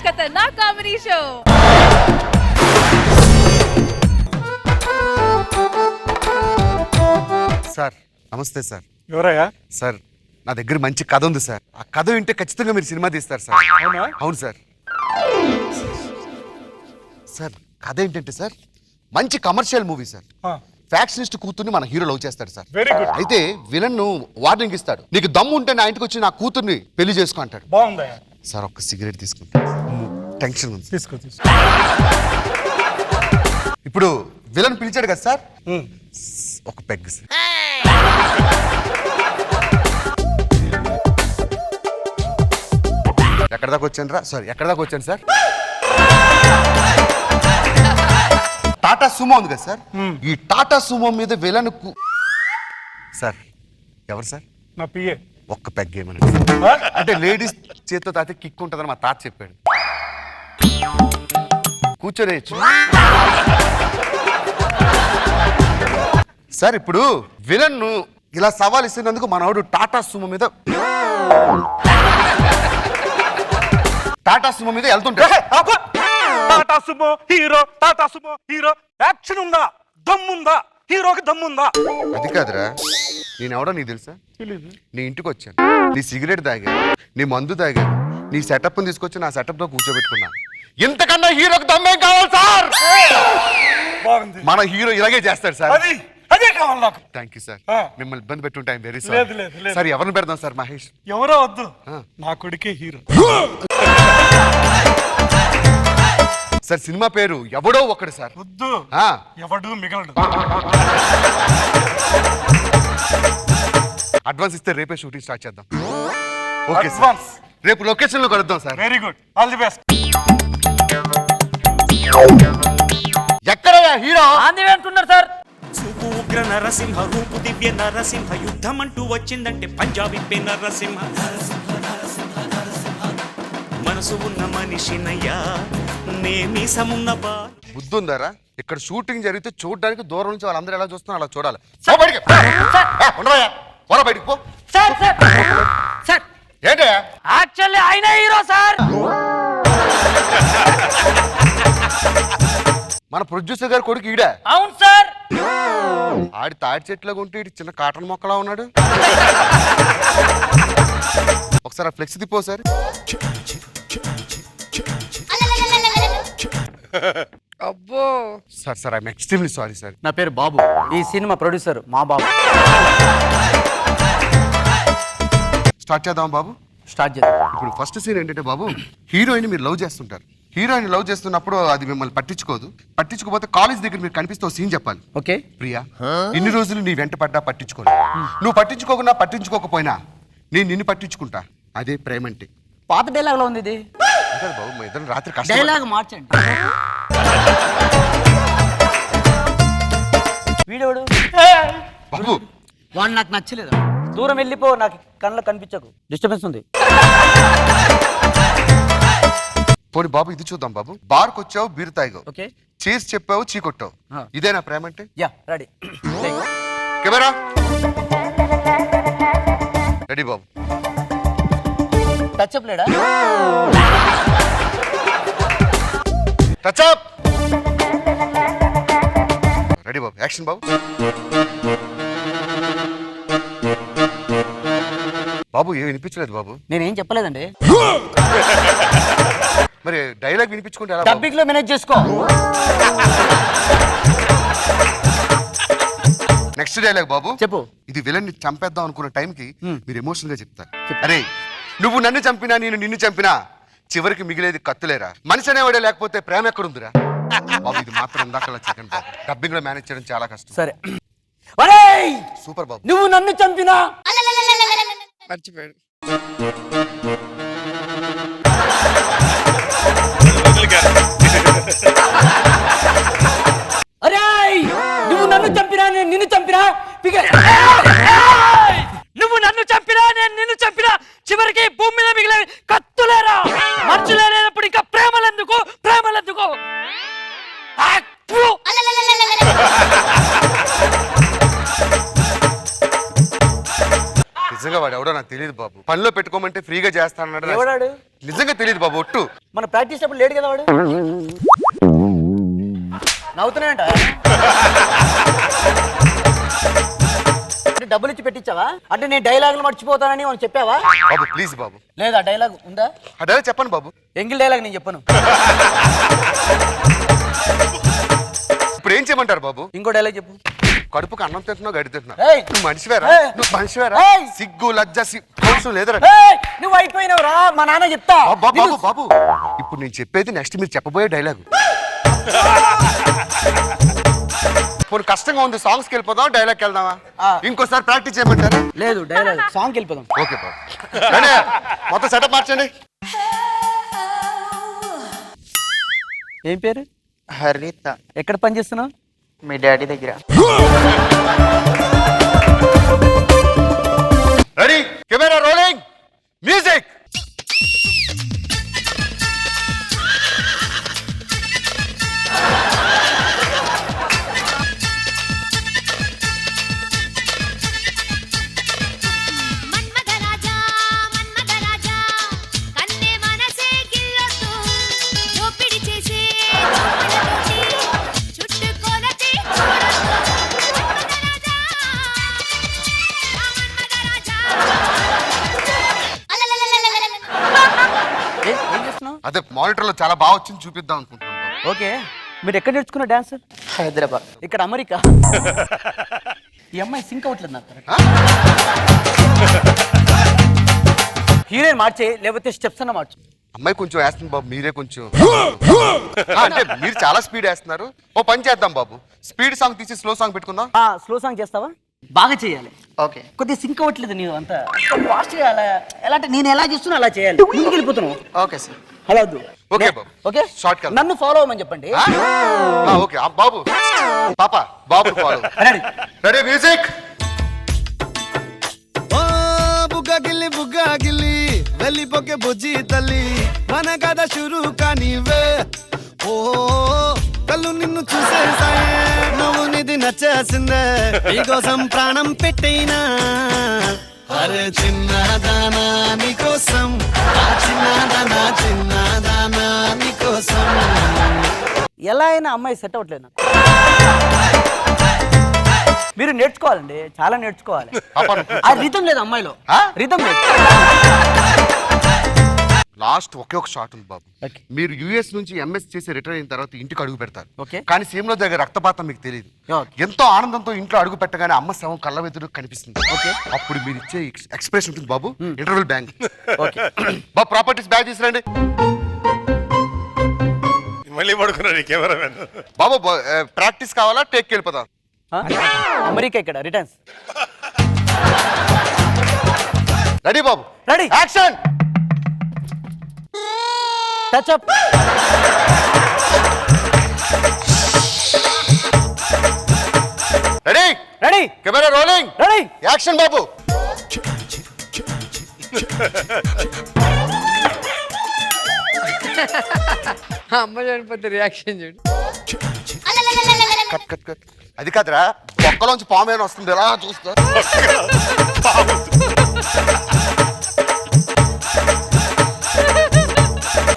खतरनाक comedy show. Sir నమస్తే sir. ఎవరయ్యా? సార్ నా దగ్గర మంచి కథ ఉంది సార్. ఆ కథ వింటే ఖచ్చితంగా మీరు సినిమా తీస్తారు సార్. అవునా? అవును సార్. సార్ కథ ఏంటంటే సార్ మంచి కమర్షియల్ మూవీ సార్. ఫ్యాక్షనిస్ట్ కూతుర్ని మన హీరో లవ్ చేస్తాడు సార్. Very good. అయితే విలన్ వార్నింగ్ ఇస్తాడు, నీకు దమ్ము ఉంటే నా ఇంటికి వచ్చి నా కూతుర్ని పెళ్లి చేసుకో అంటాడు. బాగుందయ్యా. సార్ ఒక్క సిగరెట్ తీసుకుంటా, టెన్షన్ ఉంది. తీసుకో. ఇప్పుడు విలన్ పిలిచాడు కదా సార్, ఒక పెగ్ సార్. ఎక్కడ దాకా వచ్చాను రా సార్, ఎక్కడ దాకా వచ్చాను సార్? టాటా సుమో ఉంది కదా సార్, ఈ టాటా సుమో మీద విలన్ సార్ ఎవరు సార్? నా పిఏ. ఒక్క పెగ్ ఏమని అంటే లేడీస్ చేతితో తాతే కిక్ ఉంటుందని మా తాత చెప్పాడు. కూర్చోలేచ్చు సార్. ఇప్పుడు విలన్ ఇలా సవాల్ ఇస్తున్నందుకు మనోడు టాటా సుమో మీద వెళ్తుంటాడు. Tata Sumo hero, Tata Sumo hero. Action ఉందా? దమ్ముందా? హీరోకి దమ్ముందా? అది కాదురా, నేనెవడో నీకు తెలుసా? తెలీదు. నీ ఇంటికి వచ్చాను, నీ సిగరెట్ తాగాను, నీ మందు తాగాను, నీ సెటప్ తీసుకొచ్చి నా సెటప్ లో కూర్చోబెట్టుకున్నా. ఇంతకన్నా హీరోకి దమ్మేం కావాలి సార్? బాగుంది. మన హీరో ఇలాగే చేస్తాడు సార్. అదే కావాలి నాకు. Thank you sir. ఆ. మిమ్మల్ని ఇబ్బంది పెట్టుంటే వెరీ లేదు, సారీ. లేదు, లేదు. సార్ ఎవరిని పెడదాం సార్? మహేష్. ఎవరో వద్దు, ఆ. నా కొడుకే హీరో. సార్ సినిమా పేరు ఎవడో ఒకడు సార్. వద్దు, ఆ. ఎవడు మిగలడు. అడ్వాన్స్ ఇస్తే రేపే షూటింగ్ స్టార్ట్ చేద్దాం. Okay sir, advance. రేపు లొకేషన్ లో కలుద్దాం sir. Very good, all the best. ఎక్కడయ్యా హీరో? అంటున్నారు సార్. చూపు ఉగ్ర నరసింహ, రూపు దివ్య నరసింహ, యుద్ధం అంటూ వచ్చిందంటే పంజాబీ పే నరసింహ. మనసు ఉన్న మనిషినయ్యా, నేమి సమున్న బా. బుద్ధి ఉందారా? ఇక్కడ షూటింగ్ జరిగితే చూడడానికి దూరం నుంచి వాళ్ళందరూ ఎలా చూస్తున్నా అలా చూడాలి. బయటికి పో. సార్ సార్ సార్, ఏంటయ్యా? యాక్చువల్లీ ఆయన హీరో సార్. మన ప్రొడ్యూసర్ గారు కొడుకు ఈడ. అవును సార్. ఆడి తాడి చెట్లుగా ఉంటే ఇటు చిన్న కాటన్ మొక్కలా ఉన్నాడు. ఒకసారి ఆ ఫ్లెక్స్ తిప్పో సార్. అబ్బో sir sir I'm extremely sorry sir. నా పేరు బాబు, ఈ సినిమా ప్రొడ్యూసర్ మా బాబు. స్టార్ట్ చేద్దాం బాబు. స్టార్ట్ చేద్దాం. ఇప్పుడు ఫస్ట్ సీన్ ఏంటంటే బాబు, హీరోయిన్ మీరు లవ్ చేస్తుంటారు. హీరోయిన్ లవ్ చేస్తున్నప్పుడు అది మిమ్మల్ని పట్టించుకోదు. పట్టించుకోపోతే కాలేజ్ దగ్గర మీరు కనిపిస్తే సీన్ చెప్పాలి. ఓకే. ప్రియా, ఇన్ని రోజులు నీ వెంట పడ్డా పట్టించుకోను. నువ్వు పట్టించుకోకుండా పట్టించుకోకపోయినా నేను నిన్ను పట్టించుకుంటా. అదే ప్రేమ అంటే. పాత డైలాగ్ లో ఉంది ఇది. అంతే బాబు, మా ఇద్దరం రాత్రి కష్టం. డైలాగ్ మార్చండి. వీడోడు బాబు వాడు నాకు నచ్చలేదు. దూరం వెళ్ళిపో, నాకు కళ్ళకు కనిపించకు, డిస్టర్బెన్స్ ఉంది. పోనీ బాబు ఇది చూద్దాం బాబు. బార్కి వచ్చావు, బీరు తాగావు, ఓకే. చీర్స్ చెప్పావు, చీ కొట్టావు. ఇదేనా ప్రేమ అంటే? Yeah, ready. కెమెరా రెడీ బాబు. టచ్ అప్ లేడా? Touch up. రెడీ బాబు, యాక్షన్ బాబు. బాబు ఏం వినిపించలేదు బాబు. నేనేం చెప్పలేదండి. మరి డైలాగ్ వినిపించుకుంటే ఎలా? డబ్బింగ్ లో మేనేజ్ చేసుకో. నెక్స్ట్ డైలాగ్ బాబు చెప్పు. ఇది విలన్ ని చంపేద్దాం అనుకున్న టైంకి మీరు ఎమోషనల్ గా చెప్తారు. అరే నువ్వు నన్ను చంపినా నేను నిన్ను చంపినా చివరికి మిగిలేది కత్తులేరా. మనిషి అనేవాడే లేకపోతే ప్రేమ ఎక్కడుందిరా? బాబు ఇది మాత్రం ఇందాకలా చికెన్ బాబు. డబ్బింగ్ లో మేనేజ్ చేయడం చాలా కష్టం. సరే. ఒరేయ్, సూపర్ బాబు. నువ్వు నన్ను చంపినా మర్చిపోయాడు. అరేయ్, నువ్వు నన్ను చంపినా నేను నిన్ను చంపినా నువ్వు నన్ను చంపినా నేను నిన్ను చంపినా చివరికి భూమి మీద మిగిలే కత్తులేరా. మనుషులే లేనప్పుడు ఇంకా ప్రేమలెందుకు? ప్రేమలెందుకు? నిజంగా వాడు ఎవడో నాకు తెలియదు బాబు. పనిలో పెట్టుకోమంటే ఫ్రీగా చేస్తానన్నాడు. ఎవడాడు? నిజంగా తెలియదు బాబు, ఒట్టు. మన ప్రాక్టీస్ అప్పుడు లేడు కదా వాడు. నవ్వుతున్నాయంట. డబ్బులు ఇచ్చి పెట్టించావా? అంటే నేను డైలాగులు మర్చిపోతానని మనం చెప్పావా? బాబు ప్లీజ్ బాబు. లేదా డైలాగ్ ఉందా? ఆ డైలాగ్ చెప్పండి బాబు. ఎంగిల్ డైలాగ్ నేను చెప్పను. ఇప్పుడు ఏం చేయమంటారు బాబు? ఇంకో డైలాగ్ చెప్పు. కడుపుకు అన్నం తింటున్నావు, గడి తింటున్నావు. ఏయ్! నువ్వు మనిషివేరా? ఏయ్! నువ్వు మనిషివేరా? ఏయ్! సిగ్గు లజ్జ అవసరం లేదురా. ఏయ్! నువ్వు అయిపోయినావురా, మా నాన్న చెప్తా. బాబు బాబు బాబు, ఇప్పుడు నేను చెప్పేది నెక్స్ట్ మీరు చెప్పబోయే డైలాగ్. ఇప్పుడు కష్టంగా ఉంది, సాంగ్స్కి వెళ్ళిపోదాం, డైలాగ్కి వెళ్దామా? ఇంకోసారి ప్రాక్టీస్ చేయమంటారా? లేదు డైలాగ్ సాంగ్కి వెళ్ళిపోదాం. ఓకే బాబు. రండి, మొత్తం సెటప్ మార్చండి. ఏం పేరు? హరిత. ఎక్కడ పని చేస్తున్నావు? మీ డాడీ దగ్గర. Ready, camera rolling, music. Manmatharaja Manmatharaja కన్నే మనసే గిల్లొద్దు దోపిడి చేసే చూపులతోటి చుట్టుకొలతే చూడొద్దు మన్మథరాజా మన్మథరాజా ఏం చేస్తున్నావు? అదే మానిటర్ లో చాలా బాగా వచ్చింది, చూపిద్దాం అనుకుంటున్నాను బాబు. ఓకే, మీరు ఎక్కడ నేర్చుకున్న డాన్స్? హైదరాబాద్. ఇక్కడ అమెరికా. ఈ అమ్మాయి సింక్ అవ్వట్లేదు నాకు. హీరోయిన్ మార్చే, లేకపోతే స్టెప్స్ అన్న మార్చు. అమ్మాయి కొంచెం వేస్తుంది బాబు, మీరే కొంచెం అంటే మీరు చాలా స్పీడ్ వేస్తున్నారు. ఓ పని చేద్దాం బాబు, స్పీడ్ సాంగ్ తీసి స్లో సాంగ్ పెట్టుకుందాం. స్లో సాంగ్ చేస్తావా? బాగా చేయాలి. ఓకే. కొద్దిగా సింక్ అవ్వట్లేదు నీవు అంతా. ఫాస్ట్ చేయాలి. ఎలా అంటే నేను ఎలా చేస్తున్నా అలా చేయాలి. ముందుకు వెళ్ళిపోతున్నావు. Okay sir. అలా వద్దు. ఓకే బాబు. Okay, short cut. నన్ను ఫాలో అవ్వమని చెప్పండి. ఓకే బాబు. పాప బాబు ఫాలో. రెడీ. Ready, music. బుగ్గగిల్లి బుగ్గగిల్లి వెళ్ళిపోకే బుజ్జి తల్లి మన కథ షురు కానివే. ఓ కళ్ళు నిన్ను చూసేసాయే, నువ్వు నిధి నచ్చేసిందే, నీకోసం ప్రాణం పెట్టైనా. అరే చిన్నదానా నీకోసం, ఆ చిన్నదానా చిన్నదానా నీకోసం. ఎలా అయినా అమ్మాయి సెట్ అవ్వట్లేదు నాకు. మీరు నేర్చుకోవాలండి, చాలా నేర్చుకోవాలి. ఆ రితం లేదు అమ్మాయిలో. రితం లేదు. లాస్ట్ ఒకే ఒక షాట్ ఉంది బాబు. Okay. మీరు యుఎస్ నుంచి ఎంఎస్ చేసి రిటర్న్ అయిన తర్వాత ఇంటికి అడుగు పెడతారు. Okay. కానీ సీఎంలో దగ్గర రక్తపాతం మీకు తెలియదు. Okay. ఎంతో ఆనందంతో ఇంట్లో అడుగు పెట్టగానే అమ్మ శవం కళ్ళ ఎదురు కనిపిస్తుంది. Okay. అప్పుడు మీరు ఇచ్చే ఎక్స్ప్రెషన్ ఉంటుంది బాబు, ఇంటర్వెల్ బ్యాంక్. ఓకే. బాబు ప్రాపర్టీస్ బ్యాగ్ తీసుకురండి. మళ్ళీ పడుకున్నాడు కెమెరామెన్. బాబు ప్రాక్టీస్ కావాలా, టేక్కి వెళ్ళిపోదాం? అమెరికా ఇక్కడ రిటర్న్స్. రెడీ బాబు, ready, action. Touch up. Ready, ready, camera rolling, ready, action బాబు. అమ్మ చనిపోతే రియాక్షన్ చూడు. Cut cut cut. అది కాదురా, ఒక్కలోంచి పాము ఏమైనా వస్తుంది, ఎలా చూస్తా.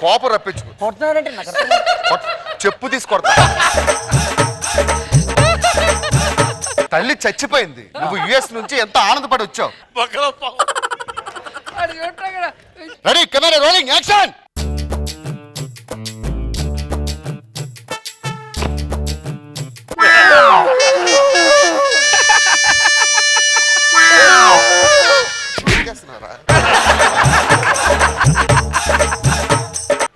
కోపం రప్పించుకో. కొడుతున్నారంటే నాకు అర్థం కాదు. చెప్పు తీసుకొడతా. తల్లి చచ్చిపోయింది, నువ్వు యుఎస్ నుంచి ఎంత ఆనందపడి వచ్చావు. అది చూడరా ఇక్కడ. Ready, camera rolling, action.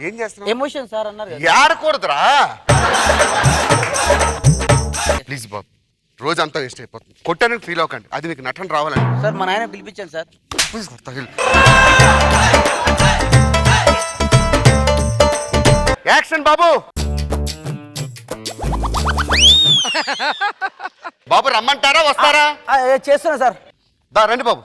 ఏం చేస్తున్నావు? ఎమోషన్ సార్ అన్నారు కదా. ఏడకూడదురా. ప్లీజ్ బాబు, రోజంతా వేస్ట్ అయిపోతుంది. కొట్టానికి ఫీల్ అవ్వకండి, అది మీకు నటన రావాలండి. సార్ మా నాయన పిలిపించాను సార్. ప్లీజ్ తగిలి. యాక్షన్ బాబు. బాబు రమ్మంటారా, వస్తారా? చేస్తున్నా సార్. దా రండి బాబు.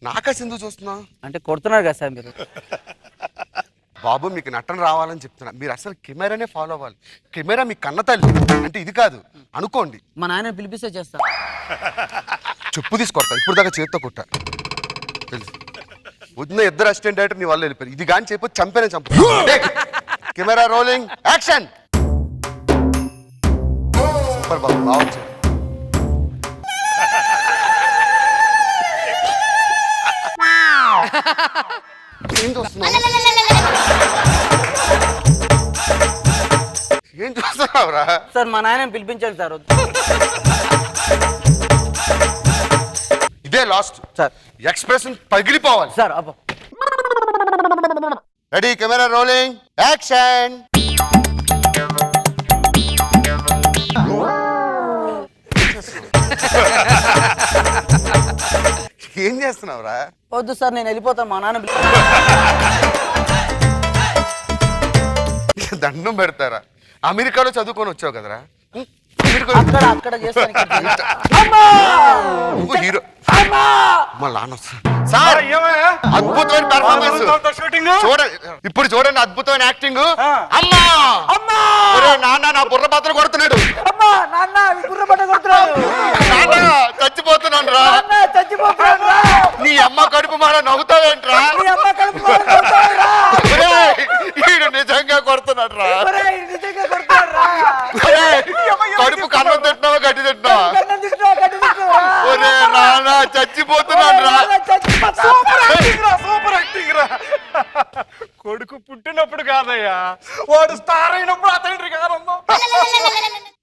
నాకా సింధు చూస్తున్నా అంటే కొడుతున్నారు కదా సార్ మీరు. బాబు మీకు నటన రావాలని చెప్తున్నా, మీరు అసలు కెమెరానే ఫాలో అవ్వాలి. కెమెరా మీ కన్న తల్లి అంటే ఇది కాదు అనుకోండి. మా నాయన పిలిపిస్తే చేస్తా. చెప్పు తీసుకొడతా, ఇప్పుడు దాకా చేతితో కొట్టా తెలుసు. వదిన ఇద్దరు అసిస్టెంట్ డైరెక్టర్ నీ వాళ్ళు వెళ్ళిపోయారు. ఇది కానీ చెప్పి చంపేనే చంపు. Camera rolling action. సూపర్ బాబు, బాగుంది. ఏం చూస్తున్నావు? ఏం చూస్తున్నావురా? సార్ మా నాయన పిలిపించాడు సార్. ఇదే లాస్ట్ సార్. ఎక్స్ప్రెషన్ పగిలిపోవాలి సార్ అబ్బా. Ready, camera rolling action. ఏం చేస్తున్నావురా? వద్దు సార్, నేను వెళ్ళిపోతాను. మా నాన్న దండం పెడతారా? అమెరికాలో చదువుకొని వచ్చావు కదరా? అక్కడ చేస్తాను. నువ్వు హీరో. మా నాన్న వస్తాడు. సార్ అద్భుతమైన పెర్ఫార్మెన్స్ షూటింగ్ చూడండి, ఇప్పుడు చూడండి అద్భుతమైన యాక్టింగ్. అమ్మా ఒరే నాన్న, నా బుర్ర బద్దలు కొడుతున్నాడు. నాన్న చచ్చిపోతున్నాను రా. నీ అమ్మ కడుపు మాడ నవ్వుతావేంట్రా? వీడు నిజంగా కొడుతున్నాడు రా. కడుపు కన్నం తింటున్నావా గడ్డి తింటున్నావా? ఒరే నాన్న చచ్చిపోతున్నాను రా. సూపర్ యాక్టింగ్ రా. కొడుకు పుట్టినప్పుడు కాదయ్యా, వాడు స్టార్ అయినప్పుడు అతని కాదమ్మా.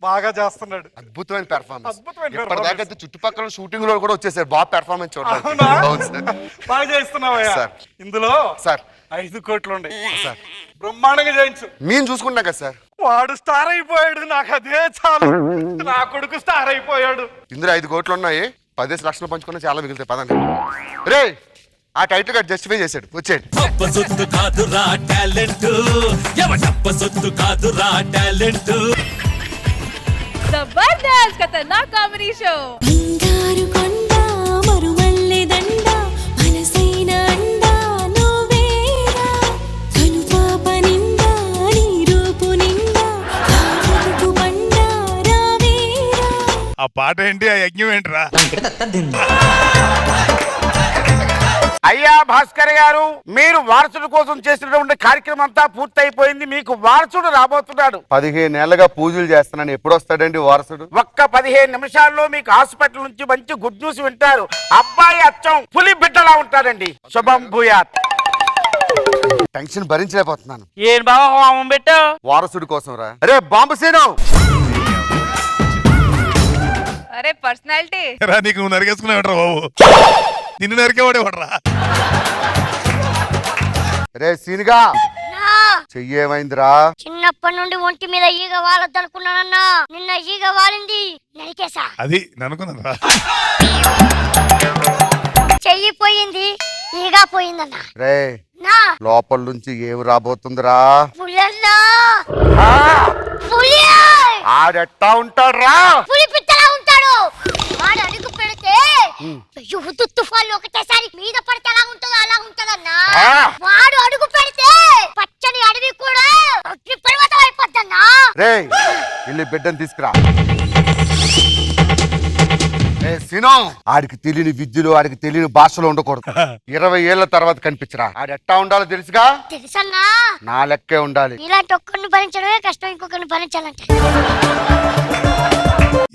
బాగా చేస్తున్నాడు. అద్భుతమైన పెర్ఫార్మెన్స్. అద్భుతమైన ఇప్పటిదాకా చుట్టుపక్కల షూటింగ్ లో కూడా వచ్చేసారు. బాగా పెర్ఫార్మెన్స్ చూడండి. అవునా? అవును సార్. బాగా చేస్తున్నావయ్యా. సార్. ఇందులో సార్ 5 కోట్లు ఉన్నాయి సార్. బ్రహ్మాండంగా చేయించు. మేము చూసుకుంటాం కదా సార్. వాడు స్టార్ అయిపోయాడు, నాకు అదే చాలు. నా కొడుకు స్టార్ అయిపోయాడు. ఇందులో 5 కోట్లు ఉన్నాయి. 10 లక్షలు పంచుకున్నా చాలా మిగులుతాయి. పదండి రే. ఆ టైటిల్ గా జస్టిఫై చేశాడు. వచ్చేయండి. సొత్తు కాదురా టాలెంట్, ఎవడప్ప సొత్తు కాదురా talent. Jabardasth Khatarnak comedy show. బంగారు కొండ మరువల్లె దండ మనసైన అండ నువ్వేరా కనుపాప నిండా నీ రూపు నిండా కాదు బండ రావేరా. ఆ పాట ఏంటి, ఆ యజ్ఞం ఏంట్రా? అయ్యా భాస్కర్ గారు, మీరు వారసుడు కోసం చేసినటువంటి కార్యక్రమం అంతా పూర్తయిపోయింది. మీకు వారసుడు రాబోతున్నాడు. 15 ఏళ్ళగా పూజలు చేస్తున్నాను. ఎప్పుడు వస్తాడండి వారసుడు? ఒక్క 15 నిమిషాల్లో మీకు హాస్పిటల్ నుంచి మంచి గుడ్ న్యూస్ వింటారు. అబ్బాయి అచ్చం పులి బిడ్డలా ఉంటాడండి. శుభం భూయాత్. టెన్షన్ భరించలేకపోతున్నాను. ఏం బాబా హోమం పెట్టు. వారసుడి కోసం రా. అరే బాంబు సీను. అరే పర్సనాలిటీ. రా, నీకు నువ్వు నరికేసుకున్నావుట్రా బాబు. నిన్ను నరికేవాడేవాడ్రా. రే సీనుగా, చెయ్యేమైందిరా? చిన్నప్పటి నుండి ఒంటి మీద ఈగ వాలొద్దనుకున్నానన్నా, నిన్న ఈగ వాలింది, నరికేసా. అది ననుకున్నాను రా. చెయ్యి పోయింది, ఈగ పోయిందన్నా. రే నా లోపల నుంచి ఏమి రాబోతుందిరా? పులన్నా పులి ఆడెట్టా ఉంటాడ్రా? పులి పిట్టలా ఉంటాడు. వాడు అడుగు పెడితే యుద్ధ తుఫాన్లు ఒకటేసారి మీద పడితే ఎలా ఉంటుందో అలా ఉంటదన్నా. వాడు అడుగు పెడితే పచ్చని అడవి కూడా అగ్ని పర్వతం అయిపోద్దన్నా. రే వెళ్ళి బిడ్డను తీసుకురా. రే సీను, ఆడికి తెలియని విద్యలు, ఆడికి తెలియని భాషలో ఉండకూడదు. 20 ఏళ్ల తర్వాత కనిపించరా. ఆడెట్టా ఉండాలో తెలుసుగా? తెలుసన్నా. నా లెక్కే ఉండాలి. ఇలాంటి ఒక్కరిని భరించడమే కష్టం, ఇంకొకరిని భరించాలంటే.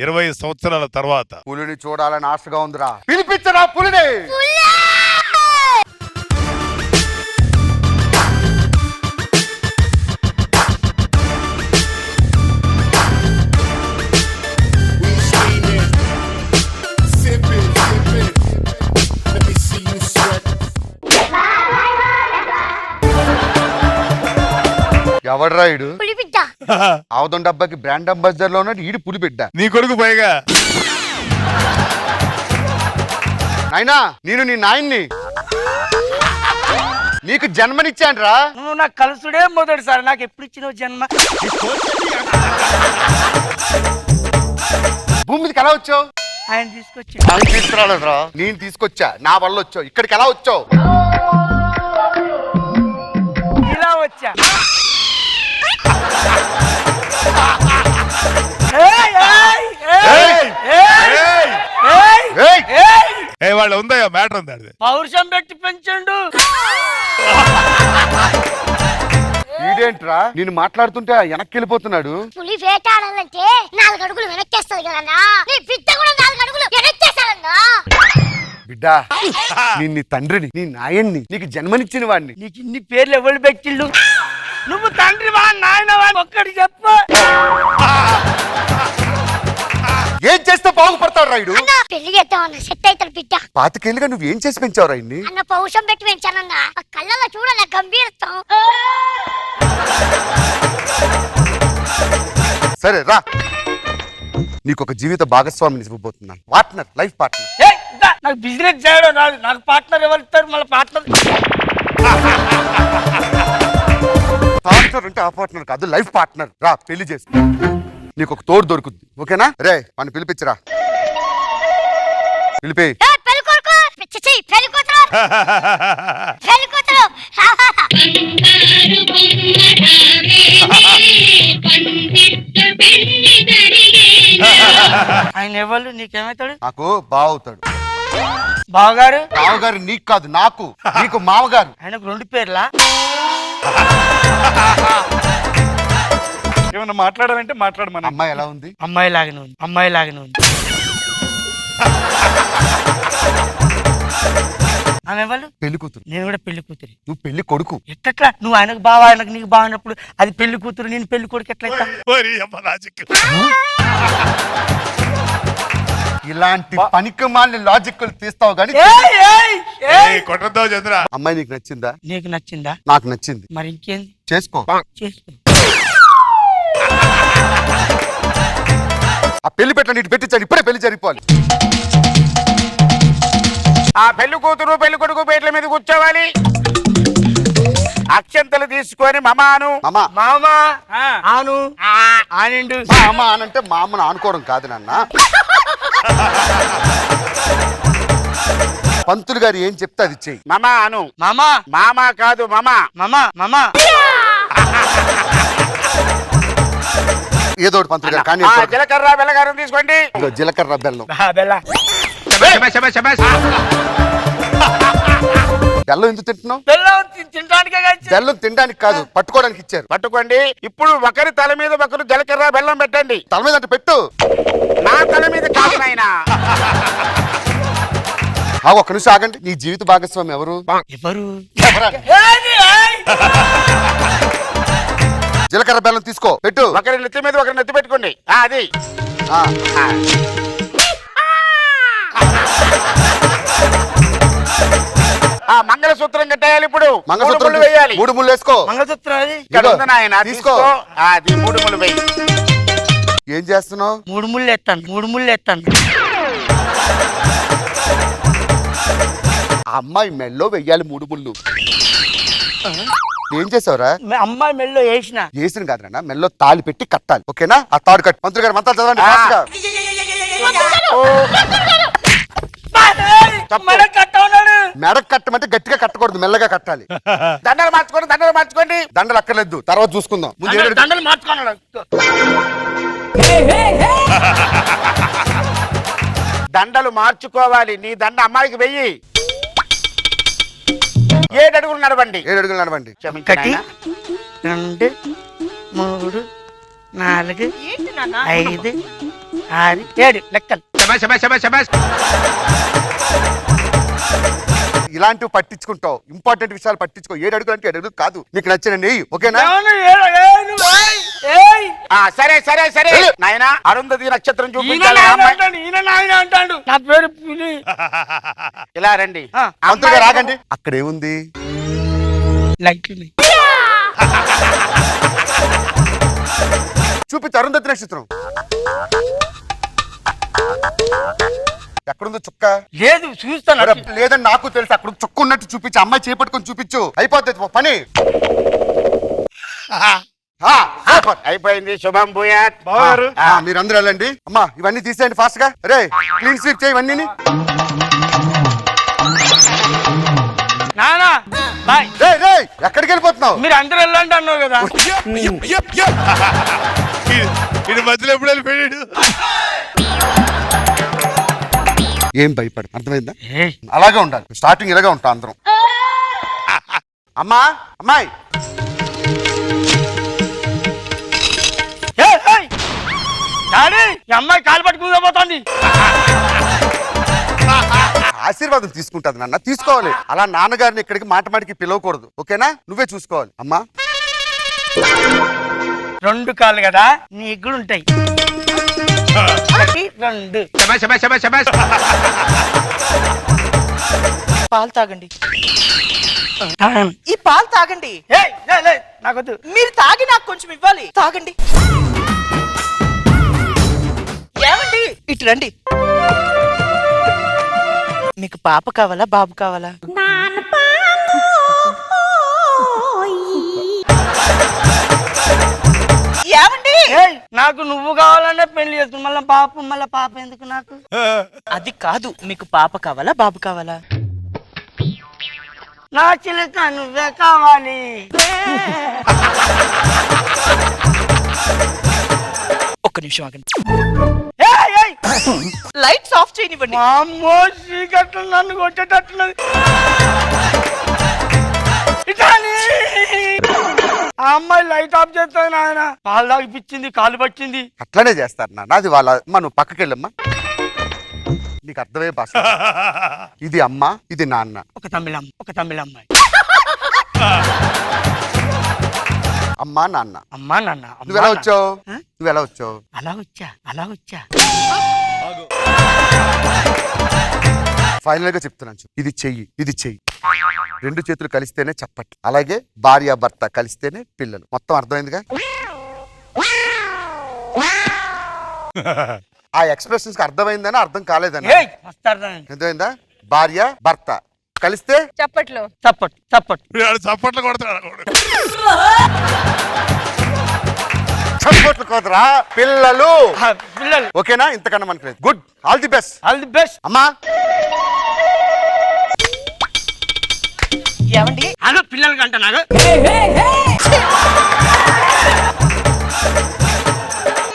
20 సంవత్సరాల తర్వాత పులిని చూడాలని ఆశగా ఉందిరా. పిలిపించరా పులిని. ఎవడ్రా ఈడు? పులి బిడ్డ. ఆవుదం డబ్బాకి బ్రాండ్ అంబాసిడర్ లో ఉన్నాడు. ఈడు పులి బిడ్డ. నీ కొడుకు పైగా. నాయనా, నేను నీ నాయన్ని. నీకు జన్మనిచ్చానురా. నువ్వు నాకు కలుసుడే మొదటిసారి. నాకు ఎప్పుడు ఇచ్చినావు జన్మ? భూమి మీదకి ఎలా వచ్చావు? ఆయన తీసుకొచ్చి. ఆయన తీసుకురాలేదురా, నేను తీసుకొచ్చా. నా వల్ల వచ్చావు. ఇక్కడికి ఎలా వచ్చావు? ఇలా వచ్చా ఏయ్, ఏయ్, ఏయ్, ఏయ్, ఏయ్, ఏయ్. ఏ వాళ్ళు ఉందయ్యా మ్యాటర్ ఉంది అది పౌరుషం పెట్టి పెంచండు. ఈడేంట్రా నేను మాట్లాడుతుంటే వెనక్కి వెళ్ళిపోతున్నాడు. పులి వేటాడాలంటే 4 అడుగులు వెనక్కేస్తుంది కదన్నా. నీ బిడ్డ కూడా 4 అడుగులు వెనక్కేస్తాడన్నా. బిడ్డా నేను నీ తండ్రిని, నీ నాయన్ని, నీకు జన్మనిచ్చిన వాడిని. నీకు ఇన్ని పేర్లు ఎవరు పెట్టిళ్ళు? నువ్వు తండ్రి వా నాయన వా ఒక్కటి చెప్పు. ఏం చేస్తే బాగుపడతాడు రాయుడు? అన్న పెళ్లి చేద్దామన్న సెట్ అవుతాడు బిడ్డ. 25 ఏళ్ళుగా నువ్వు ఏం చేసి పెంచావు రాయుడిని? అన్న పౌరుషం పెట్టి పెంచానన్నా. ఆ కళ్ళలో చూడాల గంభీరత్వం. సరే రా, నీకు ఒక జీవిత భాగస్వామిని ఇవ్వబోతున్నాను. Partner, life partner. ఏయ్, ఇదా, నాకు బిజినెస్ చేయడం రాదు. నాకు పార్ట్నర్ ఎవరు ఇస్తారు? మళ్ళీ పార్ట్నర్ పార్ట్నర్ అంటే ఆ పార్ట్నర్ కాదు, లైఫ్ పార్ట్నర్. రా పెళ్లి చేసి నీకు ఒక తోడు దొరుకుద్ది. ఓకేనా? రే మన పిలిపించరా, పిలిపి. పెళ్లి కొడుకు పిచ్చి పెళ్లి కూతురు పెళ్లి కూతురు. ఆయన ఎవరు? నీకేమవుతాడు? నాకు బావుతాడు. బావగారు? బావగారు నీకు కాదు, నాకు. నీకు మామగారు. ఆయనకు 2 పేర్లా? ఏమన్నా మాట్లాడాలంటే మాట్లాడమని. అమ్మాయి ఎలా ఉంది? అమ్మాయి లాగానే ఉంది, అమ్మాయి లాగానే ఉంది. ఆమె ఎవరు? పెళ్లి కూతురు. నేను కూడా పెళ్లి కూతురి. నువ్వు పెళ్లి కొడుకు. ఎట్లా? నువ్వు ఆయనకు బావ, ఆయనకు నీకు బాగున్నప్పుడు అది పెళ్లి కూతురు, నేను పెళ్లి కొడుకు ఎట్లా? ఓరి అమ్మ లాజిక్. ఇలాంటి పనికిమాలిన లాజిక్లు తీస్తావు గానీ. కొట్టద్దో చంద్ర. అమ్మాయి నీకు నచ్చిందా? నీకు నచ్చిందా? నాకు నచ్చింది. మరి ఇంకేంది? చేసుకో. చేసుకో. ఆ పెళ్లి పెట్ట నీటి పెట్టించాను, ఇప్పుడే పెళ్లి జరిపోవాలి. ఆ పెళ్లి కూతురు పెళ్లి కొడుకు పేట్ల మీద కూర్చోవాలి. అక్షంతలు తీసుకొని మమాను మామ మామ ఆను ఆనిండు. మామ అనంటే మా అమ్మను ఆనుకోవడం కాదు నాన్న. పంతులు గారు ఏం చెప్తే అది చెయ్యి. మమా అను. మామ మామ కాదు మమ. మామ మామ ఏదో ఒకటి పంతులు గారు కానీ జీలకర్ర బెల్లగారం తీసుకోండి. ఇదిగో జీలకర్ర బెల్లం. బెల్లా బెల్లం ఎందుకు తింటున్నావు? బెల్లం తినడానికే కాదు. బెల్లం తినడానికి కాదు, పట్టుకోవడానికి ఇచ్చారు. పట్టుకోండి. ఇప్పుడు ఒకరి తల మీద ఒకరు జీలకర్ర బెల్లం పెట్టండి. తల మీద అంటే పెట్టు. నా తల మీద కాదు నాయనా. ఒక్క నిమిషం ఆగండి. నీ జీవిత భాగస్వామి ఎవరు? ఎవరు? జీలకర్ర బెల్లం తీసుకో, పెట్టు. ఒకరి నెత్తి మీద ఒకరి నెత్తి పెట్టుకోండి. అది మంగళసూత్రం కట్టేయాలి. ఇప్పుడు మంగళసూత్రం వేయాలి. 3 ముళ్ళు వేసుకో. మంగళసూత్రం అది ఇక్కడ ఉంది నాయన, తీసుకో. అది 3 ముళ్ళు వేయి. ఏం చేస్తున్నావు? 3 ముళ్ళు ఎత్తాను, 3 ముళ్ళు ఎత్తాను. ఆ అమ్మాయి మెల్లో వెయ్యాలి 3 ముళ్ళు. ఏం చేసావురా? అమ్మాయి మెల్లో వేసిన. వేసిన కాదురా, మెల్లో తాళి పెట్టి కట్టాలి. ఓకేనా? ఆ తాడు కట్టు. మంత్రి గారు మంత్రాలు చదవండి fast గా. మెడకు కట్టమంటే గట్టిగా కట్టకూడదు, మెల్లగా కట్టాలి. దండలు మార్చుకోండి, దండలు మార్చుకోండి. దండలు అక్కర్లేదు, తర్వాత చూసుకుందాం. ముందు దండలు మార్చుకున్నాడు. దండలు మార్చుకోవాలి. నీ దండ అమ్మాయికి వెయ్యి. 7 అడుగులు నడవండి. 7 అడుగులు నడవండి. 1 2 3 4 5 6 7 లెక్కలు. ఇలాంటివి పట్టించుకుంటావు, ఇంపార్టెంట్ విషయాలు పట్టించుకో. 7 అడుగులు అంటే 7 అడుగులు కాదు. నీకు నచ్చినండి, ఓకేనా? సరే సరే సరే నాయనా. అరుంధతి నక్షత్రం చూపించాలి. అంటాడు. నా పేరు పులి. ఇలా రండి. మంత్రిగా రాగండి. అక్కడ ఏముంది? లైట్లు చూపించు. అరుంధతి నక్షత్రం ఎక్కడుందో చుక్క? లేదు, చూస్తాను. లేదని నాకు తెలుసు. అక్కడ చుక్క ఉన్నట్టు చూపించు. అమ్మాయి చేపట్టుకొని చూపించు. అయిపోతుంది పని. అయిపోయింది. శుభం భూయాత్. మీరందరూ వెళ్ళండి. అమ్మా ఇవన్నీ తీసేయండి ఫాస్ట్ గా. రే క్లీన్ స్వీప్ చేయి ఇవన్నీ. నానా బాయ్. రేయ్ రేయ్ ఎక్కడికి వెళ్ళిపోతున్నావు? మీరు అందరూ వెళ్ళండి అన్నావు కదా. ఇది మధ్యలో ఎప్పుడు వెళ్ళిపోయాడు? ఏం భయపడు, అర్థమైందా? అలాగే ఉండాలి, స్టార్టింగ్ ఇలాగే ఉంటాం అందరం. అమ్మా అమ్మాయి డాడీ ఈ అమ్మాయి కాలు పట్టుకుని పోతుంది. ఆశీర్వాదం తీసుకుంటుంది నాన్న, తీసుకోవాలి. అలా నాన్నగారిని ఇక్కడికి మాటమాటికి పిలవకూడదు, ఓకేనా? నువ్వే చూసుకోవాలి. అమ్మా 2 కాళ్ళు కదా, నీకు కూడా ఉంటాయి. 1 2 పాలు తాగండి. తాగను. ఈ పాలు తాగండి. ఏయ్, లే, లే, నాకొద్దు. మీరు తాగి నాకు కొంచెం ఇవ్వాలి. తాగండి. ఏమండి ఇటు రండి. మీకు పాప కావాలా బాబు కావాలా? ఏమండి ఏయ్, నాకు నువ్వు కావాలనే పెళ్లి చేస్తుంది. మళ్ళా పాప ఎందుకు నాకు? అది కాదు, మీకు పాప కావాలా బాబు కావాలా? నా చిలక నువ్వే కావాలి. ఒక్క నిమిషం ఆగండి. ఏయ్, ఏయ్. లైట్స్ ఆఫ్ చేయనివ్వండి. మా అమ్మో చీకట్లు నన్ను కొట్టేటట్టున్నది. ఇటాని. ఆ అమ్మాయి లైట్ ఆఫ్ చేస్తుంది నాయన. పాలు తాగిపించింది, కాలు పట్టింది. అట్లనే చేస్తారు నాన్న, అది వాళ్ళ అమ్మ. నువ్వు పక్కకి వెళ్ళమ్మా, నీకు అర్థమయ్యే భాష. ఇది అమ్మ, ఇది నాన్న. ఒక తమిళ అమ్మాయి. అమ్మా నాన్న. అమ్మా నాన్న. నువ్వు ఎలా వచ్చావు? నువ్వు ఎలా వచ్చావు? అలా వచ్చా. ఫైనల్ గా చెప్తున్నాను చూడు. ఇది చెయ్యి, ఇది చెయ్యి. 2 చేతులు కలిస్తేనే చప్పట్లు. అలాగే భార్య భర్త కలిస్తేనే పిల్లలు. మొత్తం అర్థమైందిగా? ఆ ఎక్స్ప్రెషన్స్ కి అర్థమైందని అర్థం కాలేదని. ఏయ్, వస్తారా? అర్థమైందా? భార్య భర్త కలిస్తే చప్పట్లు. చప్పట్లు కొడతాడు. చప్పట్లు కోదరా పిల్లలు. పిల్లలు. ఓకేనా? ఇంతకన్నా మనకి లేదు. Good, all the best. All the best. అమ్మా ఏమండి హలో పిల్లలకి అంట నాకు.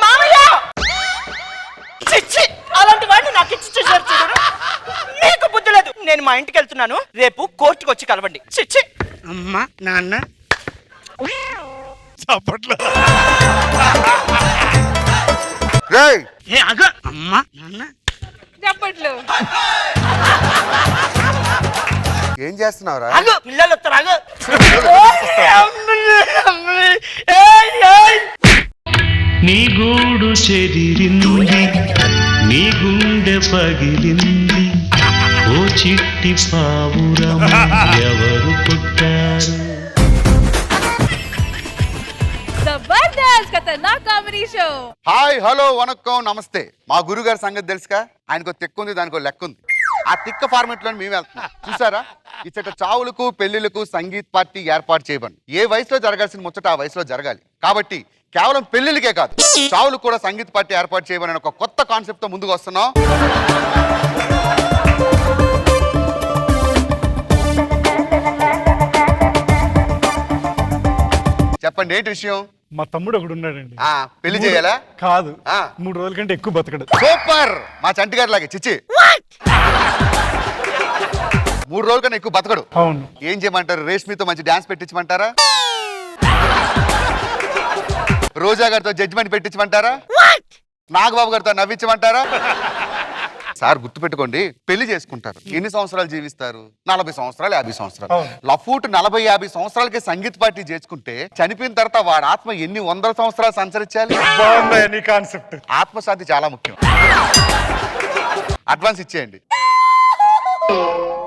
మామయ్య చిచ్చి, అలాంటి వాడిని నాకు ఇచ్చి చూసారు చూడు. నీకు బుద్ధి లేదు. నేను మా ఇంటికి వెళ్తున్నాను, రేపు కోర్టుకు వచ్చి కలవండి. చిచ్చి. అమ్మా నాన్న. చప్పట్లు. రేయ్ ఏ అగ. అమ్మా నాన్న. చప్పట్లు. ఏం చేస్తున్నావురా? అగ పిల్లలు వస్తారు. అగ. నీ గూడు చెదిరింది, నీ గుండె పగిలింది, ఓ చిట్టి పావురం ఎవరు పుట్టారు? Jabardasth Khatarnak comedy show. Hi hello వనక్కం నమస్తే. మా గురుగారి సంగతి తెలుసుగా, ఆయనకు తిక్కు ఉంది, దానికి లెక్క ఉంది. ఆ తిక్క ఫార్మెట్ లో మేము వెళ్తున్నాం. చూసారా, ఇచ్చట చావులకు పెళ్లిళ్లకు సంగీత్ పార్టీ ఏర్పాటు చేయబడి ఏ వయసులో జరగాల్సిన ముచ్చట ఆ వయసులో జరగాలి. కాబట్టి కేవలం పెళ్లిళ్ళకే కాదు, చావులకు కూడా సంగీత్ పార్టీ ఏర్పాటు చేయబడిన ఒక కొత్త కాన్సెప్ట్ తో ముందుకు వస్తున్నాం. చెప్పండి, ఏంటి విషయం? మా తమ్ముడు ఒకడు ఉన్నాడండి. పెళ్లి చేయాలా? కాదు, ఆ. 3 రోజుల కంటే ఎక్కువ బతకడు. సూపర్, మా చంటి గారి లాగే. చిచ్చి 3 రోజుల కన్నా ఎక్కువ బతకడు. అవును. ఏం చేయమంటారు? రేష్మితో మంచి డాన్స్ పెట్టించమంటారా? రోజా గారితో జడ్జిమెంట్ పెట్టించమంటారా? నాగబాబు గారితో నవ్వించమంటారా? సార్ గుర్తుపెట్టుకోండి, పెళ్లి చేసుకుంటారు, ఎన్ని సంవత్సరాలు జీవిస్తారు? 40 సంవత్సరాలు, 50 సంవత్సరాలు. లఫూట్ 40-50 సంవత్సరాలకి సంగీత్ పార్టీ చేసుకుంటే చనిపోయిన తర్వాత వాడి ఆత్మ ఎన్ని 100 సంవత్సరాలు సంచరించాలి? బాగుంది నీ కాన్సెప్ట్. ఆత్మశాంతి చాలా ముఖ్యం. అడ్వాన్స్ ఇచ్చేయండి.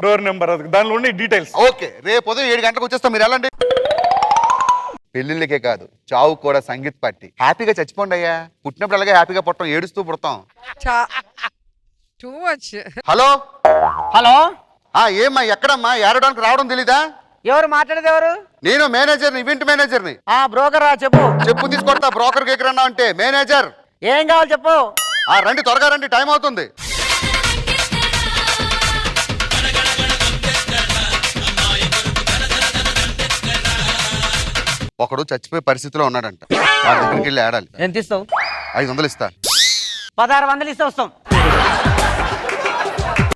డోర్ నెంబర్ దానిలో ఉండే డీటెయిల్స్. ఓకే, రేపు ఉదయం 7 గంటలకు వచ్చేస్తాం, మీరు వెళ్ళండి. పెళ్లిళ్ళకే కాదు, చావు కూడా సంగీత్ పార్టీ. హ్యాపీగా చచ్చిపోండి అయ్యా. పుట్టినప్పుడు అలాగే హ్యాపీగా పుట్టాం, ఏడుస్తూ పుడతాం. Too much. Hello hello. ఏమ్మా, ఎక్కడమ్మా? ఏడడానికి రావడం తెలీదా? ఎవరు మాట్లాడేది? ఎవరు? నేను మేనేజర్ని, ఈవెంట్ మేనేజర్ని. బ్రోకరా? చెప్పు. చెప్పు తీసుకొడతా. బ్రోకర్ ఎక్కడన్నా అంటే మేనేజర్. ఏం కావాలి చెప్పు. రండి, త్వరగా రండి, టైం అవుతుంది. ఒకడు చచ్చిపోయే పరిస్థితిలో ఉన్నాడంట, వాడి దగ్గరికి వెళ్ళి ఆడాలి. ఎంత ఇస్తావు? 500 ఇస్తా. 1600 ఇస్తే వస్తాం.